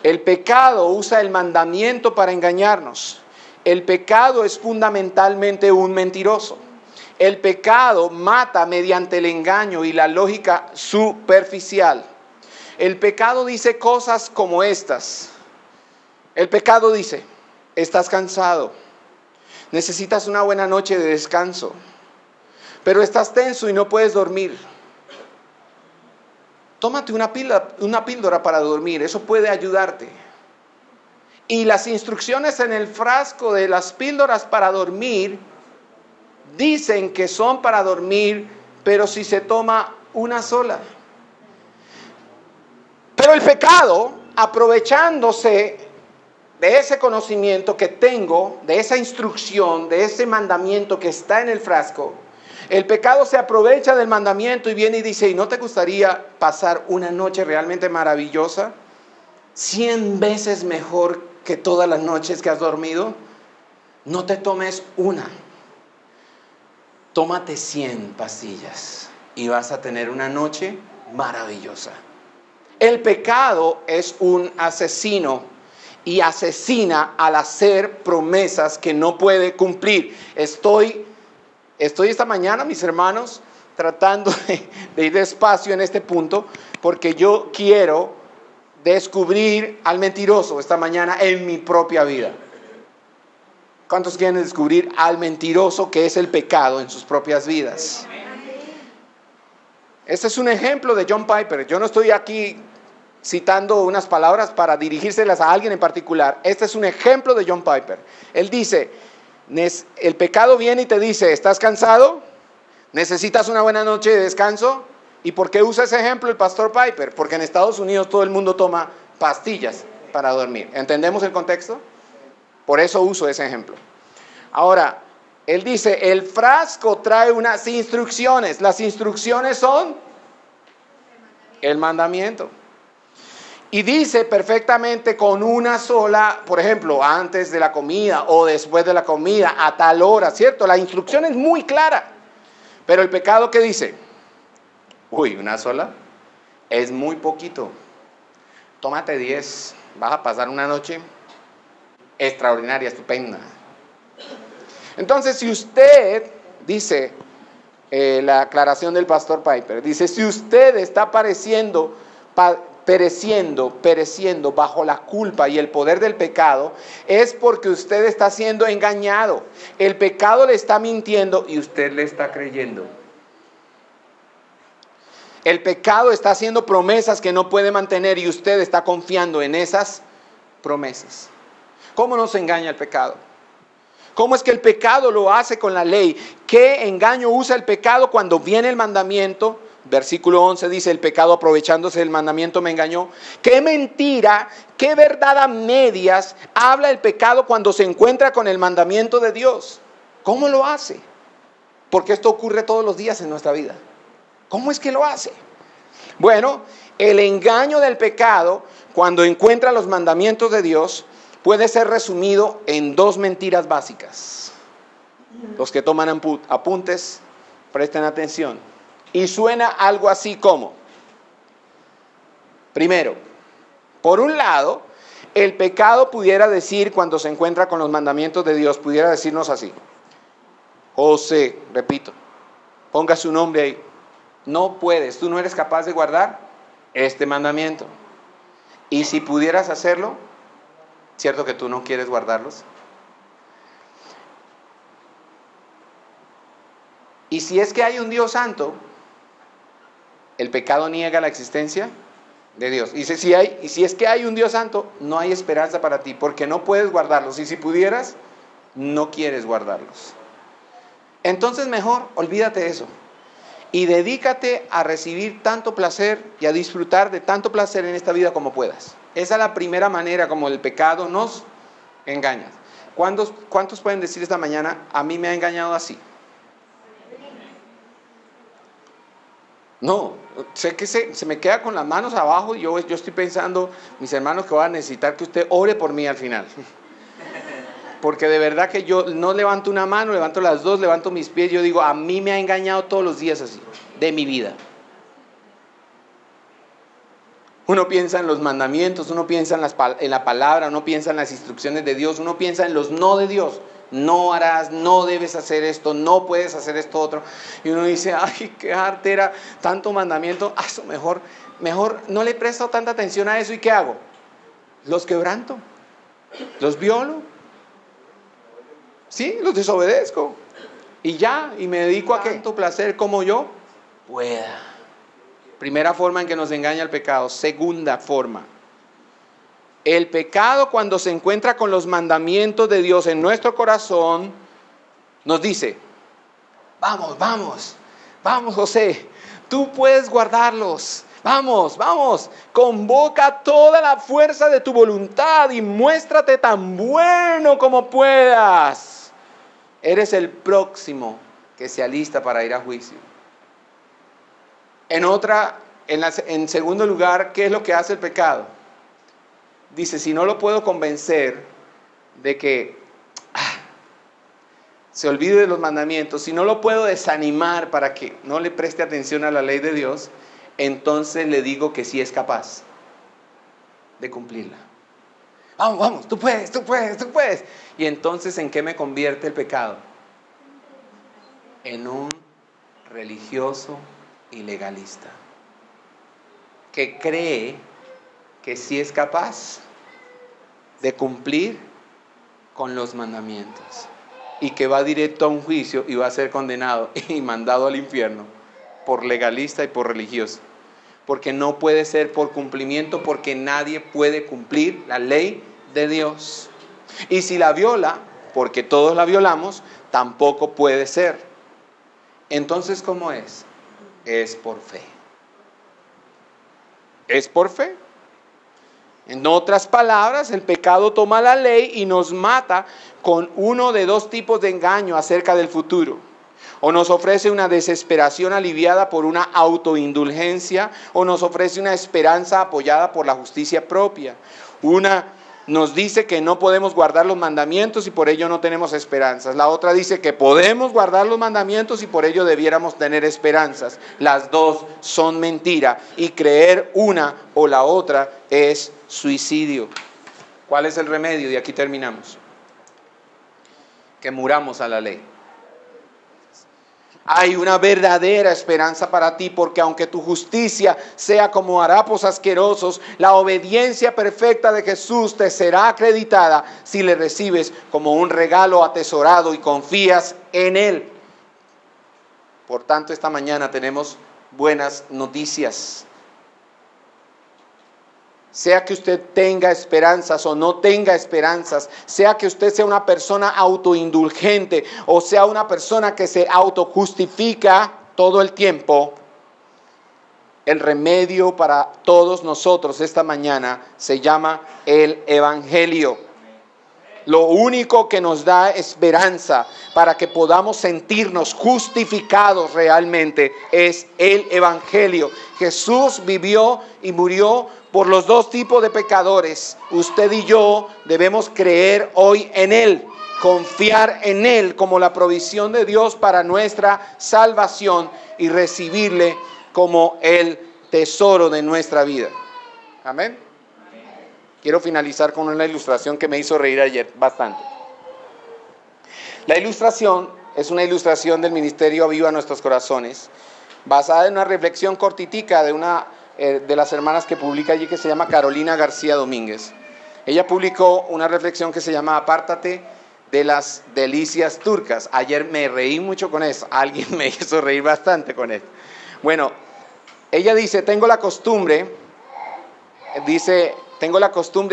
El pecado usa el mandamiento para engañarnos. El pecado es fundamentalmente un mentiroso. El pecado mata mediante el engaño y la lógica superficial. El pecado dice cosas como estas. El pecado dice, estás cansado, necesitas una buena noche de descanso, pero estás tenso y no puedes dormir. Tómate una píldora para dormir, eso puede ayudarte. Y las instrucciones en el frasco de las píldoras para dormir dicen que son para dormir, pero si se toma una sola. Pero el pecado, aprovechándose de ese conocimiento que tengo, de esa instrucción, de ese mandamiento que está en el frasco, el pecado se aprovecha del mandamiento y viene y dice, ¿y no te gustaría pasar una noche realmente maravillosa? 100 veces mejor que todas las noches que has dormido. No te tomes una. Tómate 100 pastillas y vas a tener una noche maravillosa. El pecado es un asesino y asesina al hacer promesas que no puede cumplir. Estoy esta mañana, mis hermanos, tratando de ir despacio en este punto, porque yo quiero descubrir al mentiroso esta mañana en mi propia vida. ¿Cuántos quieren descubrir al mentiroso que es el pecado en sus propias vidas? Este es un ejemplo de John Piper. Yo no estoy aquí citando unas palabras para dirigírselas a alguien en particular. Este es un ejemplo de John Piper. Él dice, el pecado viene y te dice, ¿estás cansado? ¿Necesitas una buena noche de descanso? ¿Y por qué usa ese ejemplo el pastor Piper? Porque en Estados Unidos todo el mundo toma pastillas para dormir. ¿Entendemos el contexto? Por eso uso ese ejemplo. Ahora, él dice, el frasco trae unas instrucciones. Las instrucciones son el mandamiento. Y dice perfectamente con una sola, por ejemplo, antes de la comida o después de la comida, a tal hora, ¿cierto? La instrucción es muy clara. Pero el pecado, ¿qué dice? Uy, una sola es muy poquito. Tómate 10, vas a pasar una noche extraordinaria, estupenda. Entonces, si usted, dice la aclaración del pastor Piper, dice, si usted está pereciendo bajo la culpa y el poder del pecado, es porque usted está siendo engañado. El pecado le está mintiendo y usted le está creyendo. El pecado está haciendo promesas que no puede mantener y usted está confiando en esas promesas. ¿Cómo nos engaña el pecado? ¿Cómo es que el pecado lo hace con la ley? ¿Qué engaño usa el pecado cuando viene el mandamiento? Versículo 11 dice, el pecado aprovechándose del mandamiento me engañó. ¿Qué mentira, qué verdad a medias habla el pecado cuando se encuentra con el mandamiento de Dios? ¿Cómo lo hace? Porque esto ocurre todos los días en nuestra vida. ¿Cómo es que lo hace? Bueno, el engaño del pecado cuando encuentra los mandamientos de Dios puede ser resumido en dos mentiras básicas. Los que toman apuntes, presten atención. Y suena algo así como, primero, por un lado, el pecado pudiera decir cuando se encuentra con los mandamientos de Dios, pudiera decirnos así. José, repito, ponga su nombre ahí. No puedes, tú no eres capaz de guardar este mandamiento. Y si pudieras hacerlo, ¿cierto que tú no quieres guardarlos? Y si es que hay un Dios santo, el pecado niega la existencia de Dios. Y si es que hay un Dios santo, no hay esperanza para ti, porque no puedes guardarlos. Y si pudieras, no quieres guardarlos. Entonces mejor, olvídate de eso. Y dedícate a recibir tanto placer y a disfrutar de tanto placer en esta vida como puedas. Esa es la primera manera como el pecado nos engaña. ¿Cuántos pueden decir esta mañana, a mí me ha engañado así? No, sé que se me queda con las manos abajo y yo estoy pensando, mis hermanos, que voy a necesitar que usted ore por mí al final. Porque de verdad que yo no levanto una mano, levanto las dos, levanto mis pies, yo digo, a mí me ha engañado todos los días así, de mi vida. Uno piensa en los mandamientos, uno piensa en la palabra, uno piensa en las instrucciones de Dios, uno piensa en los no de Dios. No harás, no debes hacer esto, no puedes hacer esto otro. Y uno dice, ay, qué artera, tanto mandamiento, eso mejor no le presto tanta atención a eso. ¿Y qué hago? Los quebranto, los violo, sí, los desobedezco. Y ya, y me dedico a tanto placer como yo pueda. Primera forma en que nos engaña el pecado. Segunda forma. El pecado, cuando se encuentra con los mandamientos de Dios en nuestro corazón, nos dice, vamos José, tú puedes guardarlos, vamos, convoca toda la fuerza de tu voluntad y muéstrate tan bueno como puedas. Eres el próximo que se alista para ir a juicio. En segundo lugar, ¿qué es lo que hace el pecado? Dice, si no lo puedo convencer de que se olvide de los mandamientos, si no lo puedo desanimar para que no le preste atención a la ley de Dios, entonces le digo que sí es capaz de cumplirla. Vamos, tú puedes. Y entonces, ¿en qué me convierte el pecado? En un religioso y legalista que cree que sí es capaz de cumplir con los mandamientos y que va directo a un juicio y va a ser condenado y mandado al infierno por legalista y por religioso. Porque no puede ser por cumplimiento, porque nadie puede cumplir la ley de Dios. Y si la viola, porque todos la violamos, tampoco puede ser. Entonces, ¿cómo es? Es por fe. Es por fe. En otras palabras, el pecado toma la ley y nos mata con uno de dos tipos de engaño acerca del futuro. O nos ofrece una desesperación aliviada por una autoindulgencia, o nos ofrece una esperanza apoyada por la justicia propia. Una nos dice que no podemos guardar los mandamientos y por ello no tenemos esperanzas. La otra dice que podemos guardar los mandamientos y por ello debiéramos tener esperanzas. Las dos son mentira y creer una o la otra es suicidio. ¿Cuál es el remedio? Y aquí terminamos. Que muramos a la ley. Hay una verdadera esperanza para ti, porque aunque tu justicia sea como harapos asquerosos, la obediencia perfecta de Jesús te será acreditada si le recibes como un regalo atesorado y confías en Él. Por tanto, esta mañana tenemos buenas noticias. Sea que usted tenga esperanzas o no tenga esperanzas, sea que usted sea una persona autoindulgente o sea una persona que se autojustifica todo el tiempo, el remedio para todos nosotros esta mañana se llama el Evangelio. Lo único que nos da esperanza para que podamos sentirnos justificados realmente es el Evangelio. Jesús vivió y murió por los dos tipos de pecadores. Usted y yo debemos creer hoy en Él, confiar en Él como la provisión de Dios para nuestra salvación y recibirle como el tesoro de nuestra vida. Amén. Quiero finalizar con una ilustración que me hizo reír ayer bastante. La ilustración es una ilustración del Ministerio Aviva Nuestros Corazones, basada en una reflexión cortitica de una de las hermanas que publica allí, que se llama Carolina García Domínguez. Ella publicó una reflexión que se llama Apártate de las delicias turcas. Ayer me reí mucho con eso, alguien me hizo reír bastante con esto. Bueno, ella dice, tengo la costumbre,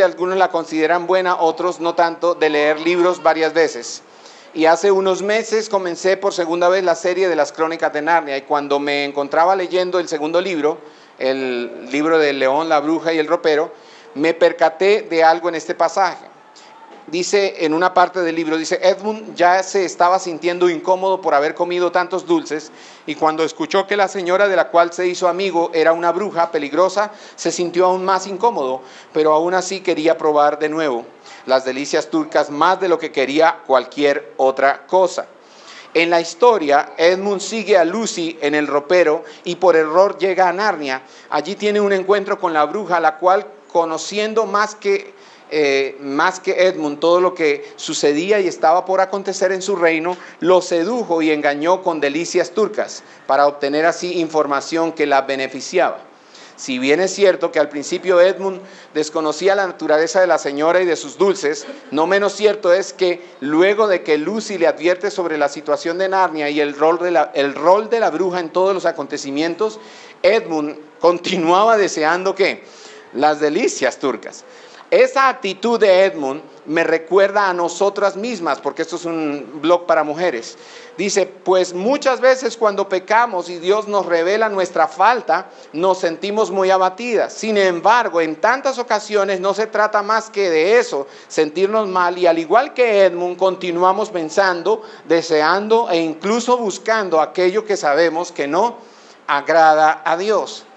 algunos la consideran buena, otros no tanto, de leer libros varias veces. Y hace unos meses comencé por segunda vez la serie de las Crónicas de Narnia, y cuando me encontraba leyendo el segundo libro, el libro del león, la bruja y el ropero, me percaté de algo en este pasaje. Dice en una parte del libro, dice, Edmund ya se estaba sintiendo incómodo por haber comido tantos dulces, y cuando escuchó que la señora de la cual se hizo amigo era una bruja peligrosa, se sintió aún más incómodo, pero aún así quería probar de nuevo las delicias turcas más de lo que quería cualquier otra cosa. En la historia, Edmund sigue a Lucy en el ropero y por error llega a Narnia. Allí tiene un encuentro con la bruja, la cual, conociendo más que Edmund todo lo que sucedía y estaba por acontecer en su reino, lo sedujo y engañó con delicias turcas para obtener así información que la beneficiaba. Si bien es cierto que al principio Edmund desconocía la naturaleza de la señora y de sus dulces, no menos cierto es que luego de que Lucy le advierte sobre la situación de Narnia y el rol de la bruja en todos los acontecimientos, Edmund continuaba deseando ¿qué? Las delicias turcas. Esa actitud de Edmund me recuerda a nosotras mismas, porque esto es un blog para mujeres. Dice, pues muchas veces cuando pecamos y Dios nos revela nuestra falta, nos sentimos muy abatidas. Sin embargo, en tantas ocasiones no se trata más que de eso, sentirnos mal, y al igual que Edmund, continuamos pensando, deseando e incluso buscando aquello que sabemos que no agrada a Dios.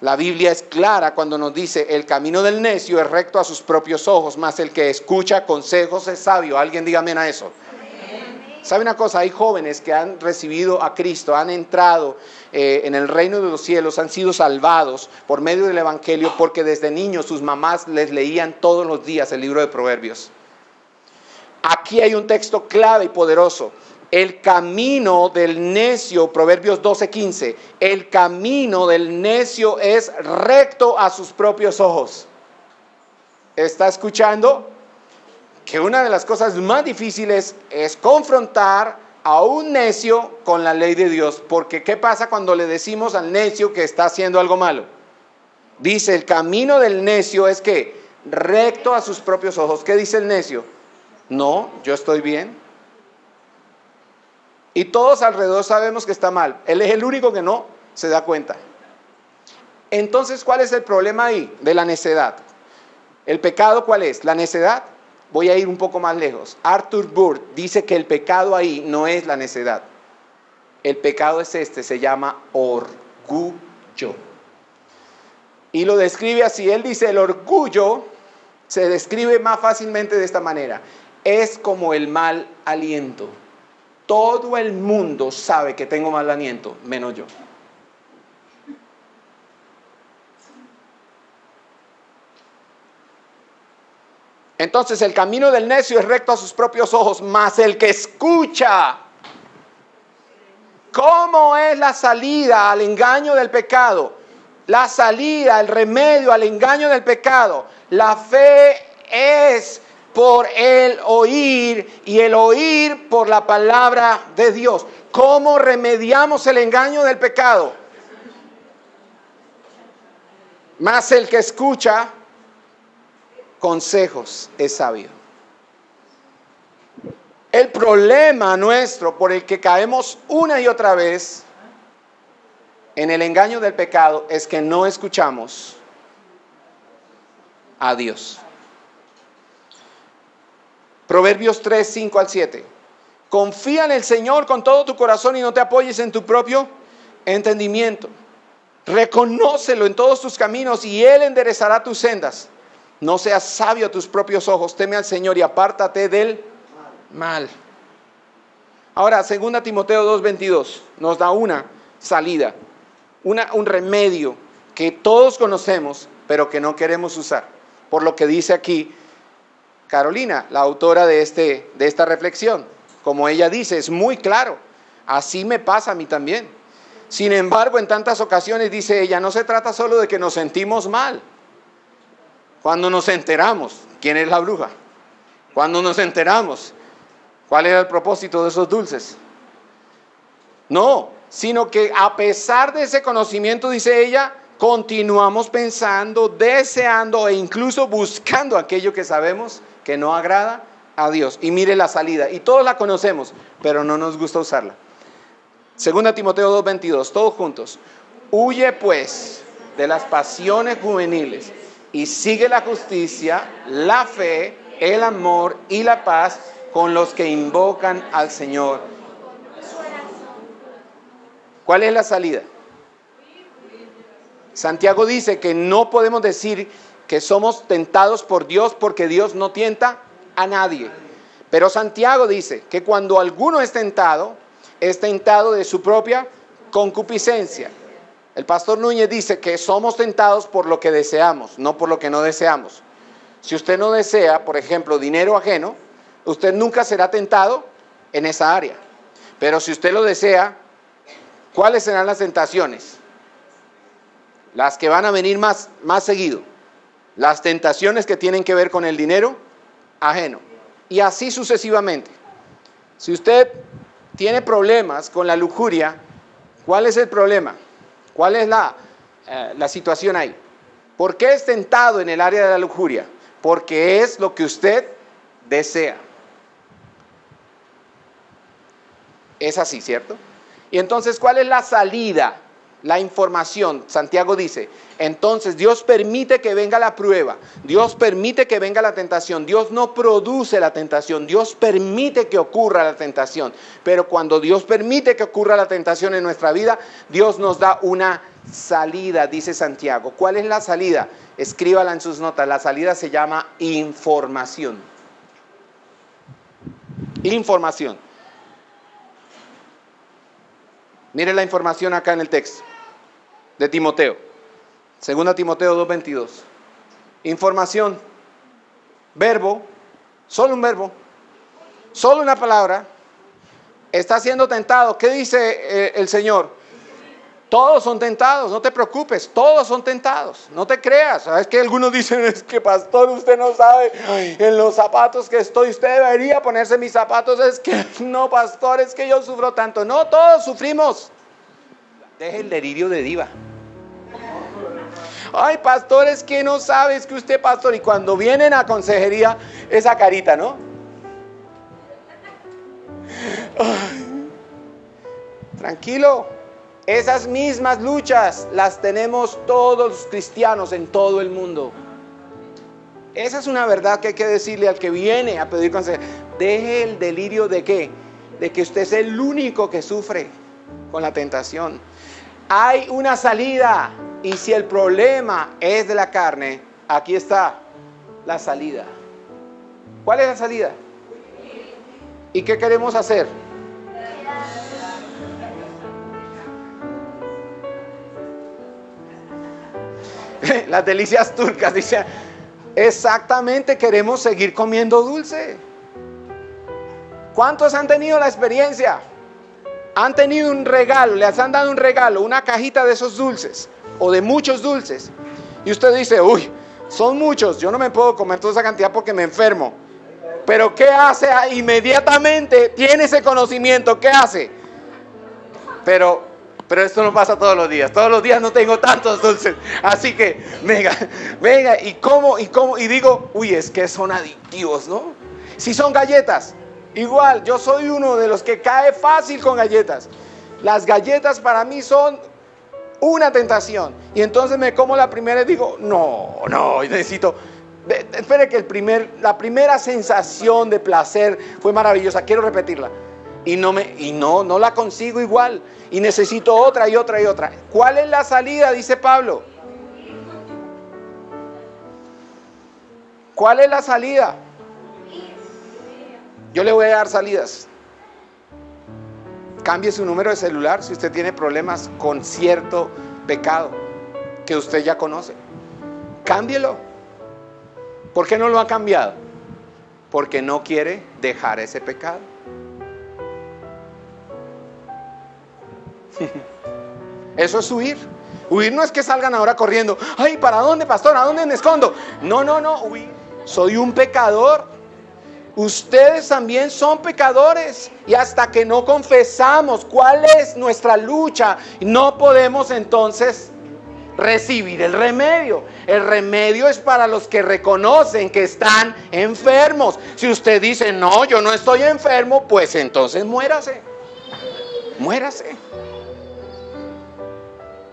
La Biblia es clara cuando nos dice, el camino del necio es recto a sus propios ojos, mas el que escucha consejos es sabio. Alguien dígame a eso. ¿Sabe una cosa? Hay jóvenes que han recibido a Cristo, han entrado en el reino de los cielos, han sido salvados por medio del Evangelio, porque desde niños sus mamás les leían todos los días el libro de Proverbios. Aquí hay un texto clave y poderoso. El camino del necio, Proverbios 12:15, el camino del necio es recto a sus propios ojos. ¿Está escuchando? que una de las cosas más difíciles es confrontar a un necio con la ley de Dios. Porque ¿qué pasa cuando le decimos al necio que está haciendo algo malo? Dice, el camino del necio es que recto a sus propios ojos. ¿Qué dice el necio? No, yo estoy bien. Y todos alrededor sabemos que está mal. Él es el único que no se da cuenta. Entonces, ¿cuál es el problema ahí de la necedad? ¿El pecado cuál es? ¿La necedad? Voy a ir un poco más lejos. Arthur Burr dice que el pecado ahí no es la necedad. El pecado es se llama orgullo. Y lo describe así. Él dice, el orgullo se describe más fácilmente de esta manera. Es como el mal aliento. Todo el mundo sabe que tengo mal aliento, menos yo. Entonces el camino del necio es recto a sus propios ojos, mas el que escucha. ¿Cómo es la salida al engaño del pecado? La salida, el remedio al engaño del pecado. La fe es por el oír y el oír por la palabra de Dios. ¿Cómo remediamos el engaño del pecado? Mas el que escucha consejos es sabio. El problema nuestro por el que caemos una y otra vez en el engaño del pecado es que no escuchamos a Dios. Proverbios 3, 5 al 7. Confía en el Señor con todo tu corazón y no te apoyes en tu propio entendimiento. Reconócelo en todos tus caminos y Él enderezará tus sendas. No seas sabio a tus propios ojos, teme al Señor y apártate del mal. Ahora, 2 Timoteo 2:22 nos da una salida, un remedio que todos conocemos, pero que no queremos usar. Por lo que dice aquí Carolina, la autora de esta reflexión. Como ella dice, es muy claro. Así me pasa a mí también. Sin embargo, en tantas ocasiones, dice ella, no se trata solo de que nos sentimos mal. Cuando nos enteramos, ¿quién es la bruja? Cuando nos enteramos, ¿cuál era el propósito de esos dulces? No, sino que a pesar de ese conocimiento, dice ella, continuamos pensando, deseando e incluso buscando aquello que sabemos que no agrada a Dios. Y mire la salida, y todos la conocemos, pero no nos gusta usarla. 2 Timoteo 2:22, todos juntos. Huye pues de las pasiones juveniles y sigue la justicia, la fe, el amor y la paz con los que invocan al Señor. ¿Cuál es la salida? Santiago dice que no podemos decir que somos tentados por Dios porque Dios no tienta a nadie. Pero Santiago dice que cuando alguno es tentado de su propia concupiscencia. El pastor Núñez dice que somos tentados por lo que deseamos, no por lo que no deseamos. Si usted no desea, por ejemplo, dinero ajeno, usted nunca será tentado en esa área. Pero si usted lo desea, ¿cuáles serán las tentaciones? Las que van a venir más seguido. Las tentaciones que tienen que ver con el dinero ajeno. Y así sucesivamente. Si usted tiene problemas con la lujuria, ¿cuál es el problema? ¿Cuál es la situación ahí? ¿Por qué es tentado en el área de la lujuria? Porque es lo que usted desea. Es así, ¿cierto? Y entonces, ¿cuál es la salida? La información. Santiago dice, entonces Dios permite que venga la prueba, Dios permite que venga la tentación, Dios no produce la tentación, Dios permite que ocurra la tentación, pero cuando Dios permite que ocurra la tentación en nuestra vida, Dios nos da una salida, dice Santiago. ¿Cuál es la salida? Escríbala en sus notas. La salida se llama información. Información. Mire la información acá en el texto de Timoteo. 2 Timoteo 2:22. Información. Verbo. Solo un verbo. Solo una palabra. Está siendo tentado. ¿Qué dice el Señor? Todos son tentados, no te preocupes, todos son tentados, no te creas. ¿Sabes que algunos dicen, es que pastor, usted no sabe en los zapatos que estoy, usted debería ponerse mis zapatos? Es que no, pastor, es que yo sufro tanto. No, todos sufrimos. Deje el delirio de diva. Ay, pastor, es que no sabes que usted, pastor, y cuando vienen a consejería, esa carita, ¿no? Ay, tranquilo, esas mismas luchas las tenemos todos los cristianos en todo el mundo. Esa es una verdad que hay que decirle al que viene a pedir consejo. Deje el delirio de ¿qué? De que usted es el único que sufre con la tentación. Hay una salida, y si el problema es de la carne, aquí está la salida. ¿Cuál es la salida? ¿Y qué queremos hacer? Las delicias turcas, dice, exactamente, queremos seguir comiendo dulce. ¿Cuántos han tenido la experiencia? Han tenido un regalo, les han dado un regalo, una cajita de esos dulces, o de muchos dulces, y usted dice, uy, son muchos, yo no me puedo comer toda esa cantidad porque me enfermo. Pero ¿qué hace? Inmediatamente tiene ese conocimiento, ¿qué hace? Pero esto no pasa todos los días no tengo tantos dulces, así que venga, y como, y digo, uy, es que son adictivos, ¿no? Si son galletas, igual, yo soy uno de los que cae fácil con galletas. Las galletas para mí son una tentación, y entonces me como la primera y digo, no, necesito, espere que la primera sensación de placer fue maravillosa, quiero repetirla. Y no la consigo igual. Y necesito otra y otra y otra. ¿Cuál es la salida? Dice Pablo. ¿Cuál es la salida? Yo le voy a dar salidas. Cambie su número de celular si usted tiene problemas con cierto pecado que usted ya conoce. Cámbielo. ¿Por qué no lo ha cambiado? Porque no quiere dejar ese pecado. Eso es huir. Huir no es que salgan ahora corriendo. Ay, ¿para dónde, pastor? ¿A dónde me escondo? No, huir. Soy un pecador. Ustedes también son pecadores. Y hasta que no confesamos cuál es nuestra lucha, no podemos entonces recibir el remedio. El remedio es para los que reconocen que están enfermos. Si usted dice, no, yo no estoy enfermo, pues entonces muérase.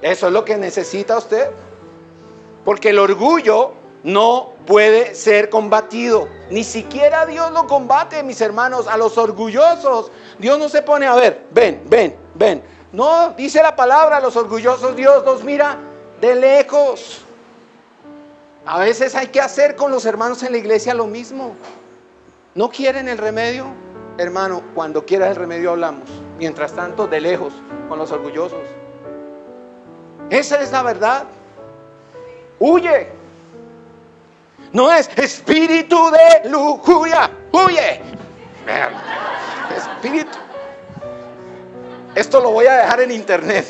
Eso es lo que necesita usted. Porque el orgullo no puede ser combatido. Ni siquiera Dios lo combate, mis hermanos. A los orgullosos Dios no se pone a ver, ven. No, dice la palabra, a los orgullosos Dios los mira de lejos. A veces hay que hacer con los hermanos en la iglesia lo mismo. ¿No quieren el remedio? Hermano, cuando quieras el remedio hablamos. Mientras tanto, de lejos, con los orgullosos. Esa es la verdad. Huye. No es espíritu de lujuria. Huye. Espíritu. Esto lo voy a dejar en internet.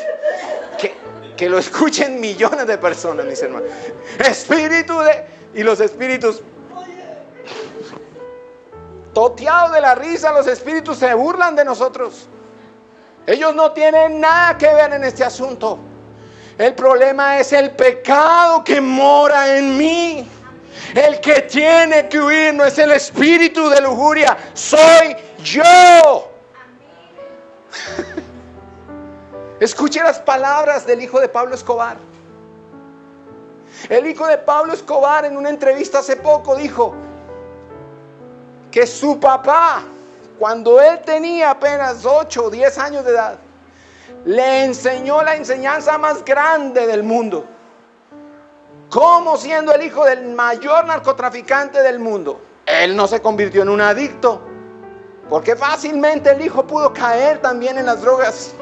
Que lo escuchen millones de personas, mis hermanos. Espíritu de... Y los espíritus... Toteados de la risa, los espíritus se burlan de nosotros. Ellos no tienen nada que ver en este asunto. El problema es el pecado que mora en mí. El que tiene que huir no es el espíritu de lujuria, soy yo. Escuche las palabras del hijo de Pablo Escobar. El hijo de Pablo Escobar en una entrevista hace poco dijo que su papá, cuando él tenía apenas 8 o 10 años de edad, le enseñó la enseñanza más grande del mundo. Cómo, siendo el hijo del mayor narcotraficante del mundo, él no se convirtió en un adicto, porque fácilmente el hijo pudo caer también en las drogas.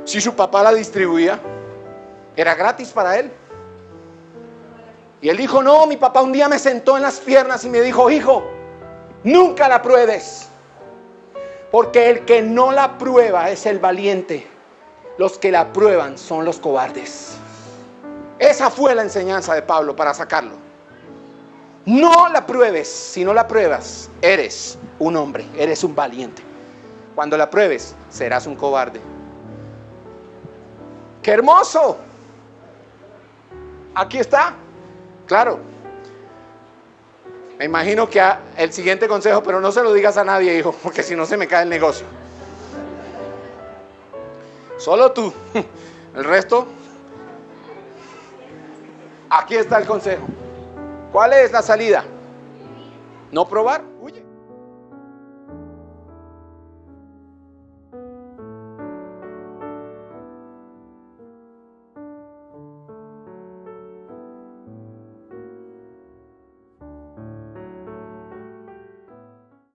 Si su papá la distribuía, era gratis para él. Y él dijo, no, mi papá un día me sentó en las piernas y me dijo, hijo, nunca la pruebes, porque el que no la prueba es el valiente. Los que la prueban son los cobardes. Esa fue la enseñanza de Pablo para sacarlo. No la pruebes. Si no la pruebas, eres un hombre, eres un valiente. Cuando la pruebes, serás un cobarde. ¡Qué hermoso! Aquí está. Claro. Me imagino que el siguiente consejo, pero no se lo digas a nadie, hijo, porque si no se me cae el negocio. Solo tú. El resto. Aquí está el consejo. ¿Cuál es la salida? No probar.